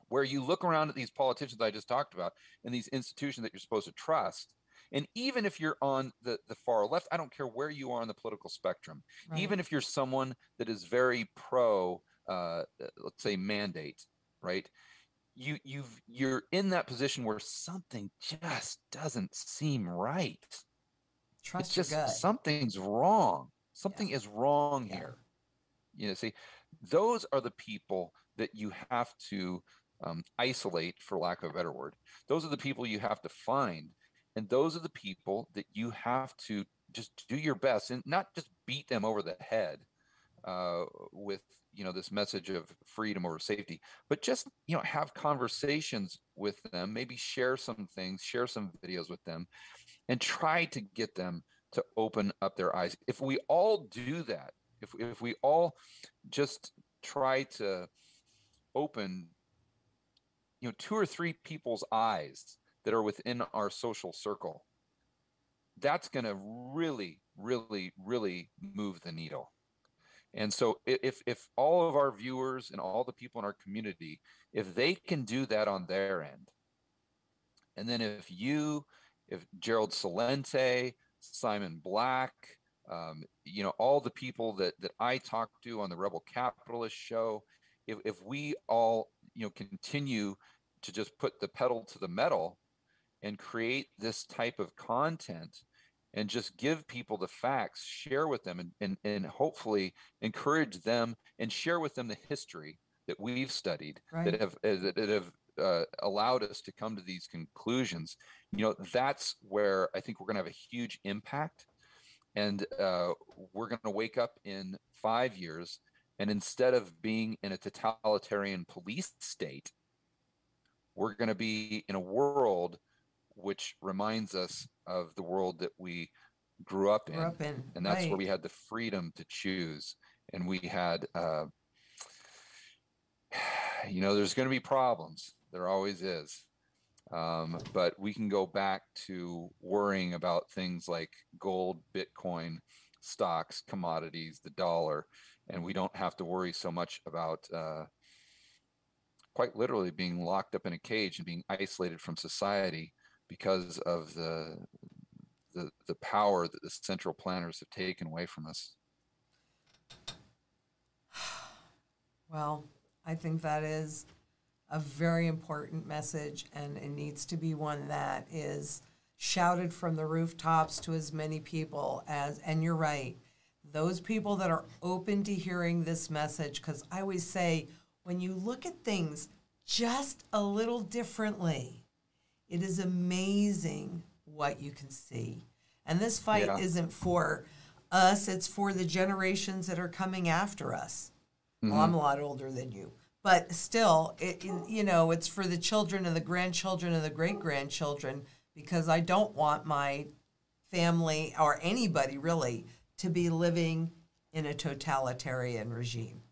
Speaker 2: where you look around at these politicians I just talked about and these institutions that you're supposed to trust. And even if you're on the far left, I don't care where you are on the political spectrum, even if you're someone that is very pro, let's say, mandate, right? You're in that position where something just doesn't seem right.
Speaker 1: Trust
Speaker 2: it's just
Speaker 1: your gut.
Speaker 2: Something's wrong. Something is wrong here. See, those are the people that you have to isolate, for lack of a better word. Those are the people you have to find. And those are the people that you have to just do your best and not just beat them over the head with, this message of freedom over safety, but just, have conversations with them, maybe share some things, share some videos with them, and try to get them to open up their eyes. If we all do that, if we all just try to open, 2 or 3 people's eyes that are within our social circle, that's going to really, really, really move the needle. And so if all of our viewers and all the people in our community, if they can do that on their end, and then if you if Gerald Celente, Simon Black, all the people that I talk to on the Rebel Capitalist show, if we all, continue to just put the pedal to the metal and create this type of content and just give people the facts, share with them, and hopefully encourage them and share with them the history that we've studied,
Speaker 1: Right.
Speaker 2: that have allowed us to come to these conclusions. That's where I think we're going to have a huge impact. And we're going to wake up in 5 years, and instead of being in a totalitarian police state, we're going to be in a world which reminds us of the world that we grew up in. And that's
Speaker 1: right.
Speaker 2: where we had the freedom to choose. And we had, there's going to be problems. There always is. But we can go back to worrying about things like gold, Bitcoin, stocks, commodities, the dollar, and we don't have to worry so much about quite literally being locked up in a cage and being isolated from society because of the power that the central planners have taken away from us.
Speaker 1: Well, I think that is a very important message, and it needs to be one that is shouted from the rooftops to as many people as, and you're right, those people that are open to hearing this message, because I always say, when you look at things just a little differently, it is amazing what you can see. And this fight isn't for us, it's for the generations that are coming after us. Mm-hmm. Well, I'm a lot older than you. But still, it's for the children and the grandchildren and the great-grandchildren, because I don't want my family or anybody really to be living in a totalitarian regime.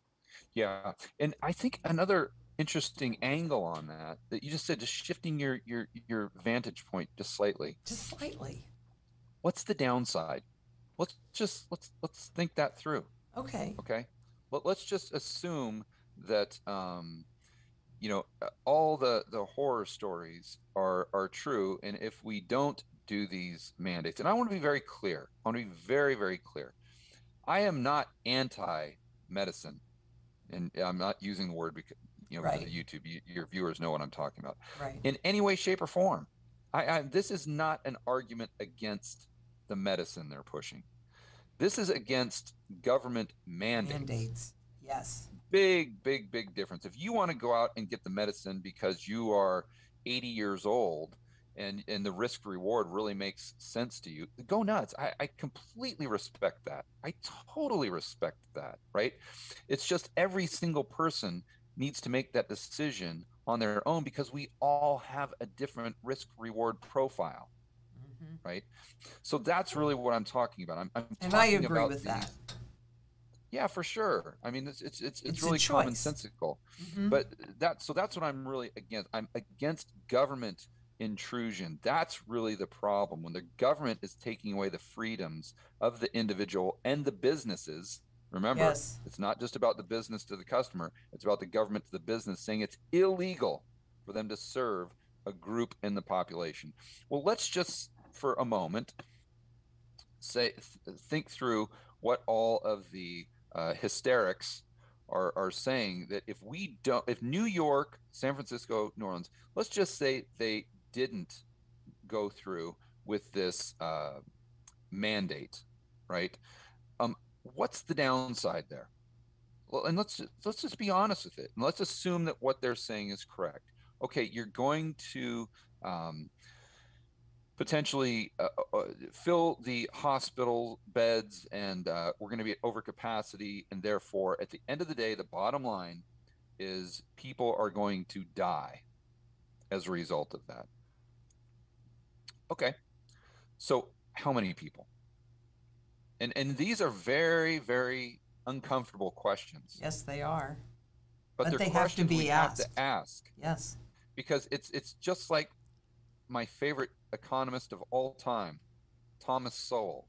Speaker 2: Yeah, and I think another interesting angle on that you just said, just shifting your vantage point just slightly.
Speaker 1: Just slightly.
Speaker 2: What's the downside? Let's think that through.
Speaker 1: Okay.
Speaker 2: Well, let's just assume that all the horror stories are true, and if we don't do these mandates, and I want to be very clear, very clear, I am not anti-medicine, and I'm not using the word because because of YouTube, your viewers know what I'm talking about,
Speaker 1: right,
Speaker 2: in any way, shape, or form. This is not an argument against the medicine they're pushing. This is against government mandates.
Speaker 1: Yes.
Speaker 2: Big difference. If you want to go out and get the medicine because you are 80 years old and the risk reward really makes sense to you, go nuts. I completely respect that. I totally respect that, right? It's just every single person needs to make that decision on their own, because we all have a different risk reward profile, right? So that's really what I'm talking about. I'm
Speaker 1: and
Speaker 2: talking
Speaker 1: I agree
Speaker 2: about
Speaker 1: with that.
Speaker 2: Yeah, for sure. I mean, it's really commonsensical, but that's what I'm really against. I'm against government intrusion. That's really the problem, when the government is taking away the freedoms of the individual and the businesses. Remember, it's not just about the business to the customer. It's about the government to the business, saying it's illegal for them to serve a group in the population. Well, let's just for a moment think through what all of the hysterics are saying, that if New York, San Francisco, New Orleans, let's just say they didn't go through with this mandate, right? What's the downside there? Well, and let's just be honest with it, and let's assume that what they're saying is correct. Okay, you're going to potentially fill the hospital beds, and we're going to be at overcapacity, and therefore at the end of the day, the bottom line is people are going to die as a result of that. Okay, so how many people? And these are very, very uncomfortable questions.
Speaker 1: Yes, they are.
Speaker 2: But
Speaker 1: they have to be asked.
Speaker 2: Have to ask.
Speaker 1: Yes.
Speaker 2: Because it's just like my favorite economist of all time, Thomas Sowell.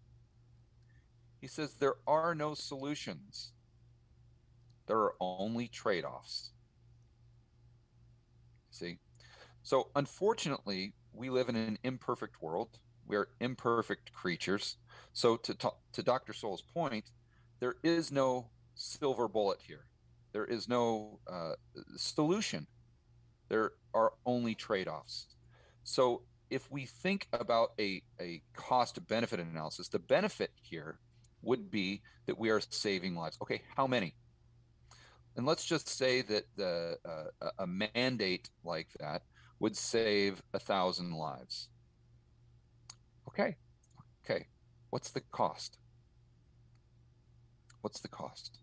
Speaker 2: He says there are no solutions. There are only trade-offs. See? So unfortunately, we live in an imperfect world. We are imperfect creatures. So to Dr. Soul's point, there is no silver bullet here. There is no solution. There are only trade-offs. So if we think about a cost benefit analysis, the benefit here would be that we are saving lives. Okay, how many? And let's just say that a mandate like that would save 1,000 lives. Okay, what's the cost? What's the cost?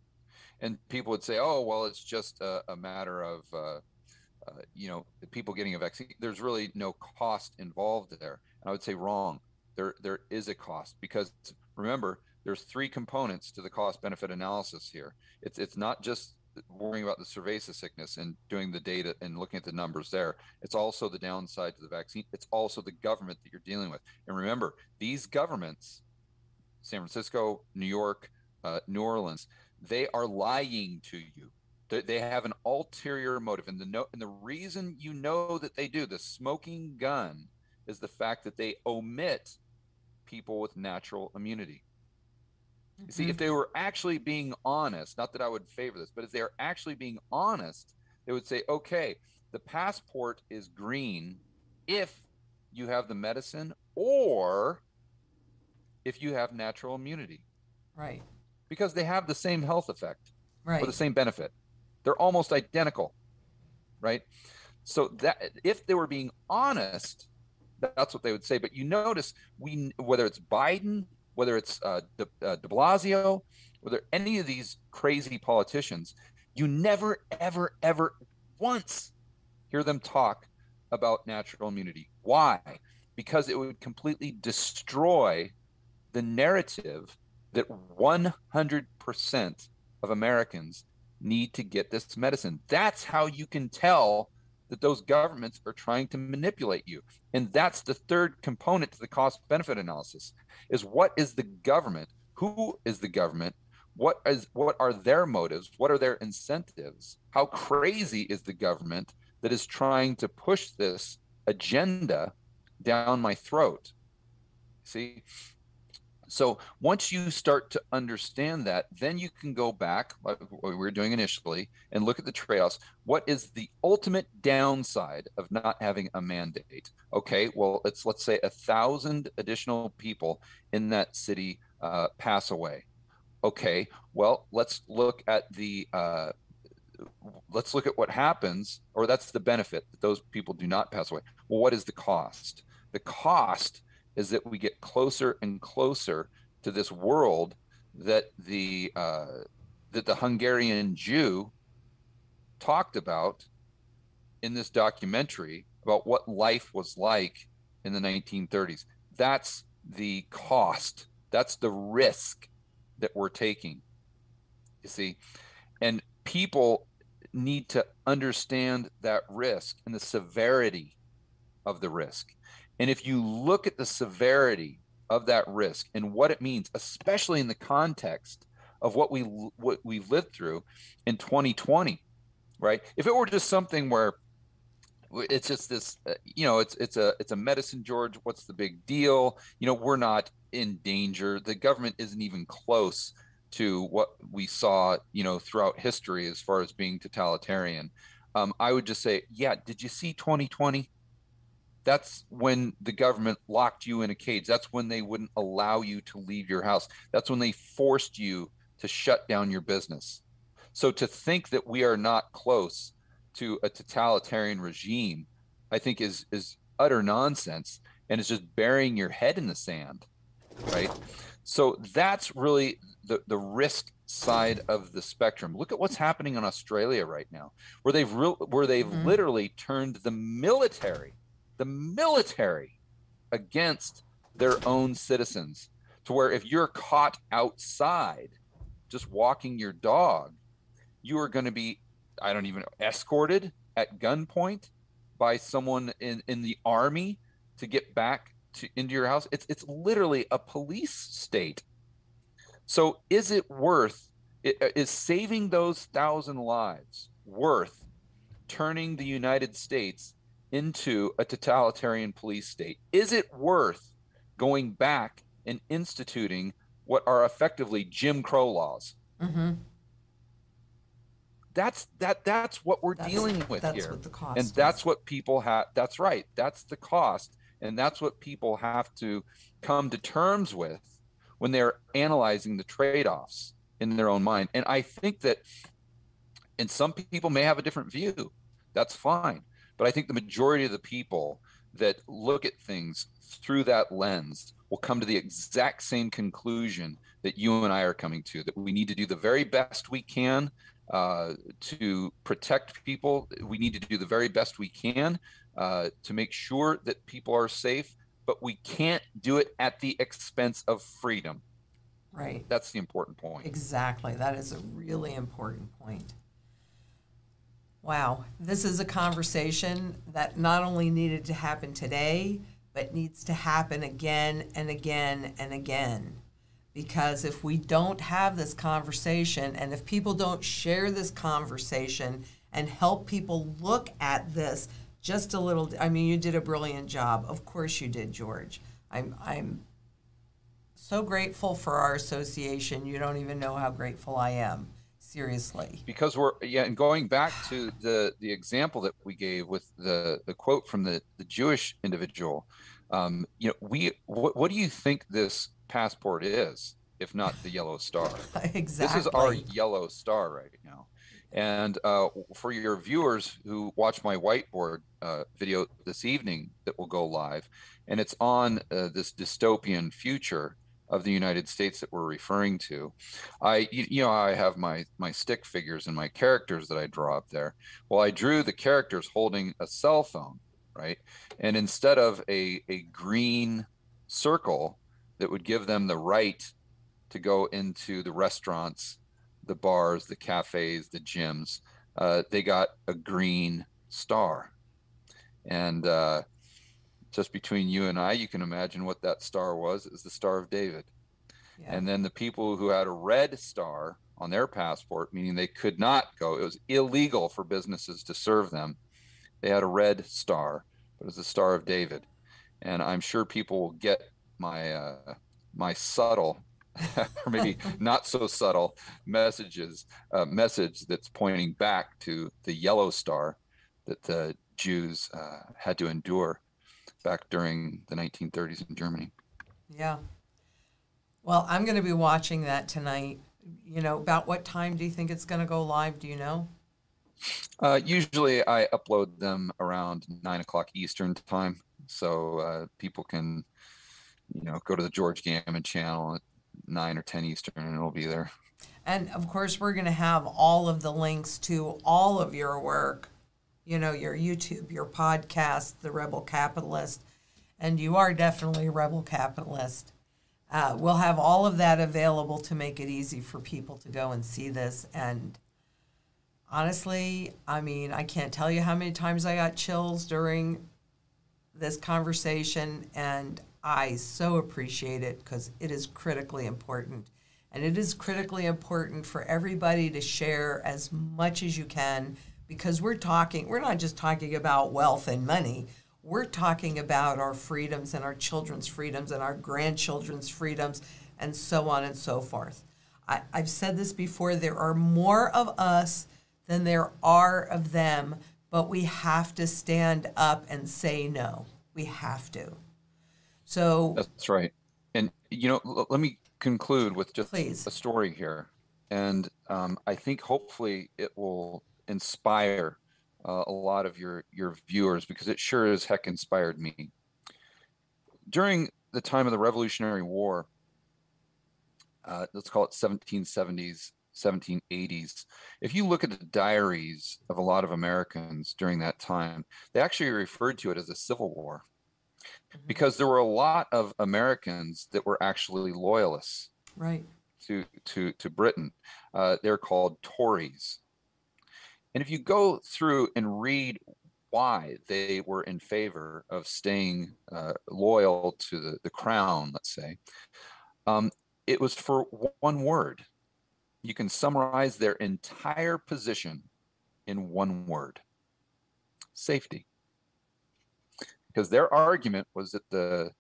Speaker 2: And people would say, oh, well, it's just a matter of people getting a vaccine. There's really no cost involved there. And I would say wrong. There is a cost, because remember, there's three components to the cost benefit analysis here. It's not just worrying about the cerveza sickness and doing the data and looking at the numbers there. It's also the downside to the vaccine. It's also the government that you're dealing with. And remember, these governments, San Francisco, New York, New Orleans, they are lying to you. They have an ulterior motive. And the reason you know that they do, the smoking gun, is the fact that they omit people with natural immunity. You see, if they were actually being honest, not that I would favor this, but if they are actually being honest, they would say, okay, the passport is green if you have the medicine or if you have natural immunity.
Speaker 1: Right.
Speaker 2: Because they have the same health effect,
Speaker 1: right,
Speaker 2: or the same benefit. They're almost identical, right? So that if they were being honest, that's what they would say. But you notice, whether it's Biden, whether it's de Blasio, whether any of these crazy politicians, you never, ever, ever once hear them talk about natural immunity. Why? Because it would completely destroy the narrative that 100% of Americans need to get this medicine. That's how you can tell that those governments are trying to manipulate you. And that's the third component to the cost benefit analysis, is what is the government? Who is the government? What are their motives? What are their incentives? How crazy is the government that is trying to push this agenda down my throat? See? So once you start to understand that, then you can go back, like we were doing initially, and look at the trade-offs. What is the ultimate downside of not having a mandate? Okay, well, let's say 1,000 additional people in that city pass away. Okay, well, let's look at what happens, or that's the benefit, that those people do not pass away. Well, what is the cost? The cost is that we get closer and closer to this world that the Hungarian Jew talked about in this documentary about what life was like in the 1930s. That's the cost. That's the risk that we're taking, you see. And people need to understand that risk and the severity of the risk. And if you look at the severity of that risk and what it means, especially in the context of what we've lived through in 2020, right? If it were just something where it's just this, it's a medicine, George, what's the big deal? We're not in danger. The government isn't even close to what we saw, throughout history as far as being totalitarian. I would just say, yeah, did you see 2020? That's when the government locked you in a cage. That's when they wouldn't allow you to leave your house. That's when they forced you to shut down your business. So to think that we are not close to a totalitarian regime, I think is utter nonsense, and is just burying your head in the sand, right? So that's really the risk side of the spectrum. Look at what's happening in Australia right now, where they've literally turned the military against their own citizens, to where if you're caught outside just walking your dog, you are going to be, I don't even know, escorted at gunpoint by someone in the army to get back into your house. It's literally a police state. So is saving those 1,000 lives worth turning the United States into a totalitarian police state? Is it worth going back and instituting what are effectively Jim Crow laws?
Speaker 1: Mm-hmm.
Speaker 2: That's what we're dealing with
Speaker 1: that's
Speaker 2: here.
Speaker 1: What the cost
Speaker 2: and
Speaker 1: is.
Speaker 2: That's what people have. That's right. That's the cost. And that's what people have to come to terms with when they're analyzing the trade-offs in their own mind. And I think that, and some people may have a different view. That's fine. But I think the majority of the people that look at things through that lens will come to the exact same conclusion that you and I are coming to, that we need to do the very best we can to protect people. We need to do the very best we can to make sure that people are safe, but we can't do it at the expense of freedom.
Speaker 1: Right.
Speaker 2: That's the important point.
Speaker 1: Exactly. That is a really important point. Wow. This is a conversation that not only needed to happen today, but needs to happen again and again and again. Because if we don't have this conversation, and if people don't share this conversation and help people look at this just a little, I mean, you did a brilliant job. Of course you did, George. I'm so grateful for our association. You don't even know how grateful I am. Seriously.
Speaker 2: Because and going back to the example that we gave with the quote from the Jewish individual, what do you think this passport is, if not the yellow star?
Speaker 1: Exactly.
Speaker 2: This is our yellow star right now. And for your viewers who watch my whiteboard video this evening that will go live, and it's on this dystopian future of the United States that we're referring to. I have my stick figures and my characters that I draw up there. Well, I drew the characters holding a cell phone, right? And instead of a green circle that would give them the right to go into the restaurants, the bars, the cafes, the gyms, they got a green star. And just between you and I, you can imagine what that star was. It was the Star of David. Yeah. And then the people who had a red star on their passport, meaning they could not go, it was illegal for businesses to serve them. They had a red star, but it was the Star of David. And I'm sure people will get my my subtle, or maybe not so subtle message that's pointing back to the yellow star that the Jews had to endure back during the 1930s in Germany.
Speaker 1: Yeah. Well, I'm going to be watching that tonight. About what time do you think it's going to go live? Do you know?
Speaker 2: Usually I upload them around 9 o'clock Eastern time. So people can, go to the George Gammon channel at 9 or 10 Eastern and it'll be there.
Speaker 1: And of course, we're going to have all of the links to all of your work, your YouTube, your podcast, The Rebel Capitalist, and you are definitely a rebel capitalist. We'll have all of that available to make it easy for people to go and see this. And honestly, I mean, I can't tell you how many times I got chills during this conversation, and I so appreciate it because it is critically important. And it is critically important for everybody to share as much as you can, because we're not just talking about wealth and money. We're talking about our freedoms and our children's freedoms and our grandchildren's freedoms and so on and so forth. I've said this before, there are more of us than there are of them, but we have to stand up and say no. We have to. So
Speaker 2: that's right. And, let me conclude with just
Speaker 1: please.
Speaker 2: A story here. And I think hopefully it will inspire a lot of your viewers, because it sure as heck inspired me. During the time of the Revolutionary War, let's call it 1770s, 1780s, if you look at the diaries of a lot of Americans during that time, they actually referred to it as a civil war, because there were a lot of Americans that were actually loyalists,
Speaker 1: right,
Speaker 2: to Britain. They're called Tories. And if you go through and read why they were in favor of staying loyal to the crown, let's say, it was for one word. You can summarize their entire position in one word: safety. because their argument was that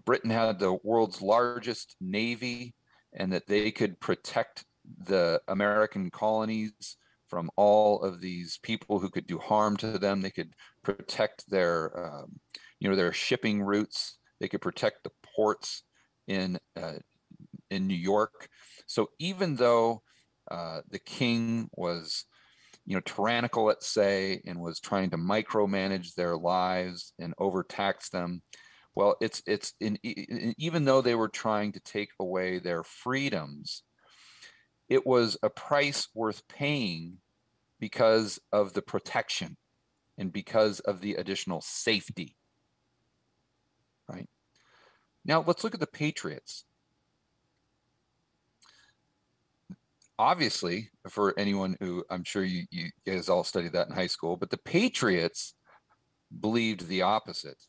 Speaker 2: Britain had the world's largest navy, and that they could protect the American colonies from all of these people who could do harm to them. They could protect their shipping routes. They could protect the ports in New York. So even though the king was, tyrannical, let's say, and was trying to micromanage their lives and overtax them, well, even though they were trying to take away their freedoms, it was a price worth paying because of the protection and because of the additional safety. Right? Now, let's look at the Patriots. Obviously, for anyone who, I'm sure you guys all studied that in high school, but the Patriots believed the opposite.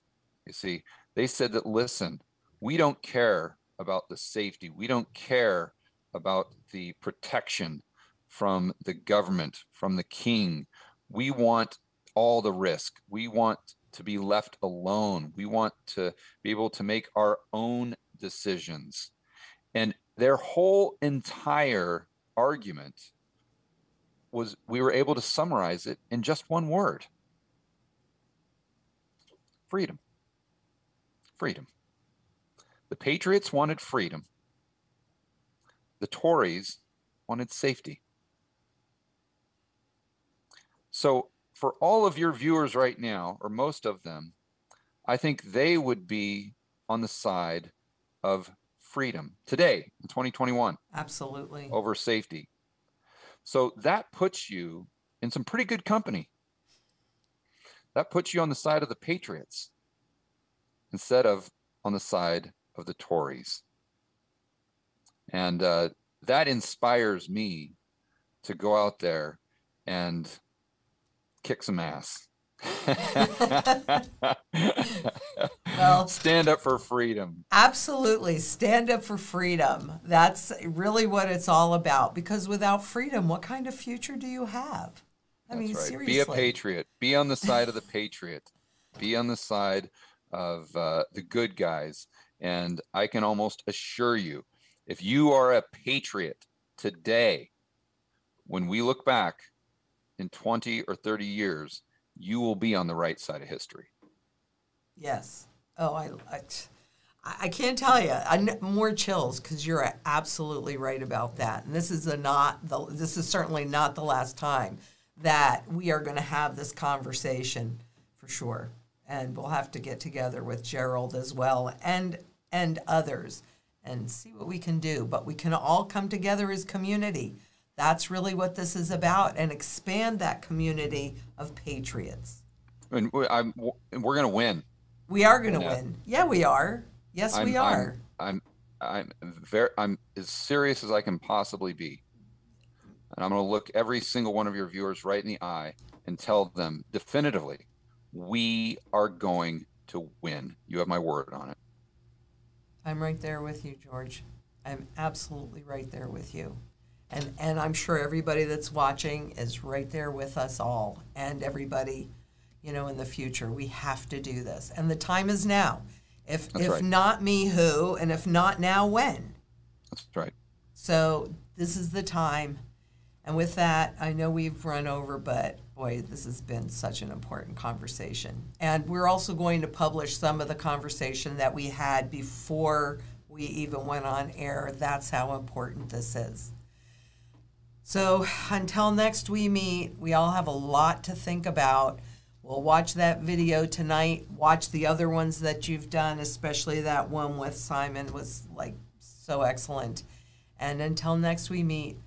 Speaker 2: You see, they said that, listen, we don't care about the safety. We don't care about the protection from the government, from the king. We want all the risk. We want to be left alone. We want to be able to make our own decisions. And their whole entire argument was, we were able to summarize it in just one word: freedom. Freedom. The Patriots wanted freedom. The Tories wanted safety. So for all of your viewers right now, or most of them, I think they would be on the side of freedom today in 2021.
Speaker 1: Absolutely.
Speaker 2: Over safety. So that puts you in some pretty good company. That puts you on the side of the Patriots instead of on the side of the Tories. And that inspires me to go out there and kick some ass.
Speaker 1: Well,
Speaker 2: stand up for freedom.
Speaker 1: Absolutely. Stand up for freedom. That's really what it's all about. Because without freedom, what kind of future do you have? I mean, seriously.
Speaker 2: Be a patriot. Be on the side of the patriot. Be on the side of the good guys. And I can almost assure you, if you are a patriot today, when we look back in 20 or 30 years, you will be on the right side of history.
Speaker 1: Yes. Oh, I can't tell you. More chills, because you're absolutely right about that. And this is certainly not the last time that we are going to have this conversation, for sure. And we'll have to get together with Gerald as well, and others, and see what we can do. But we can all come together as community. That's really what this is about, and expand that community of patriots.
Speaker 2: And we're going to win.
Speaker 1: We are going to win. Yeah, we are. Yes, we are.
Speaker 2: I'm as serious as I can possibly be. And I'm going to look every single one of your viewers right in the eye and tell them definitively, we are going to win. You have my word on it.
Speaker 1: I'm right there with you, George. I'm absolutely right there with you. And I'm sure everybody that's watching is right there with us all, and everybody, in the future. We have to do this. And the time is now. If right. Not me, who? And if not now, when?
Speaker 2: That's right.
Speaker 1: So this is the time. And with that, I know we've run over, but boy, this has been such an important conversation. And we're also going to publish some of the conversation that we had before we even went on air. That's how important this is. So until next we meet, we all have a lot to think about. We'll watch that video tonight. Watch the other ones that you've done, especially that one with Simon was so excellent. And until next we meet,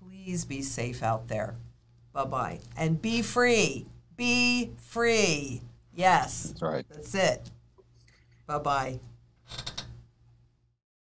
Speaker 1: please be safe out there. Bye-bye. And be free. Be free. Yes.
Speaker 2: That's right.
Speaker 1: That's it. Bye-bye.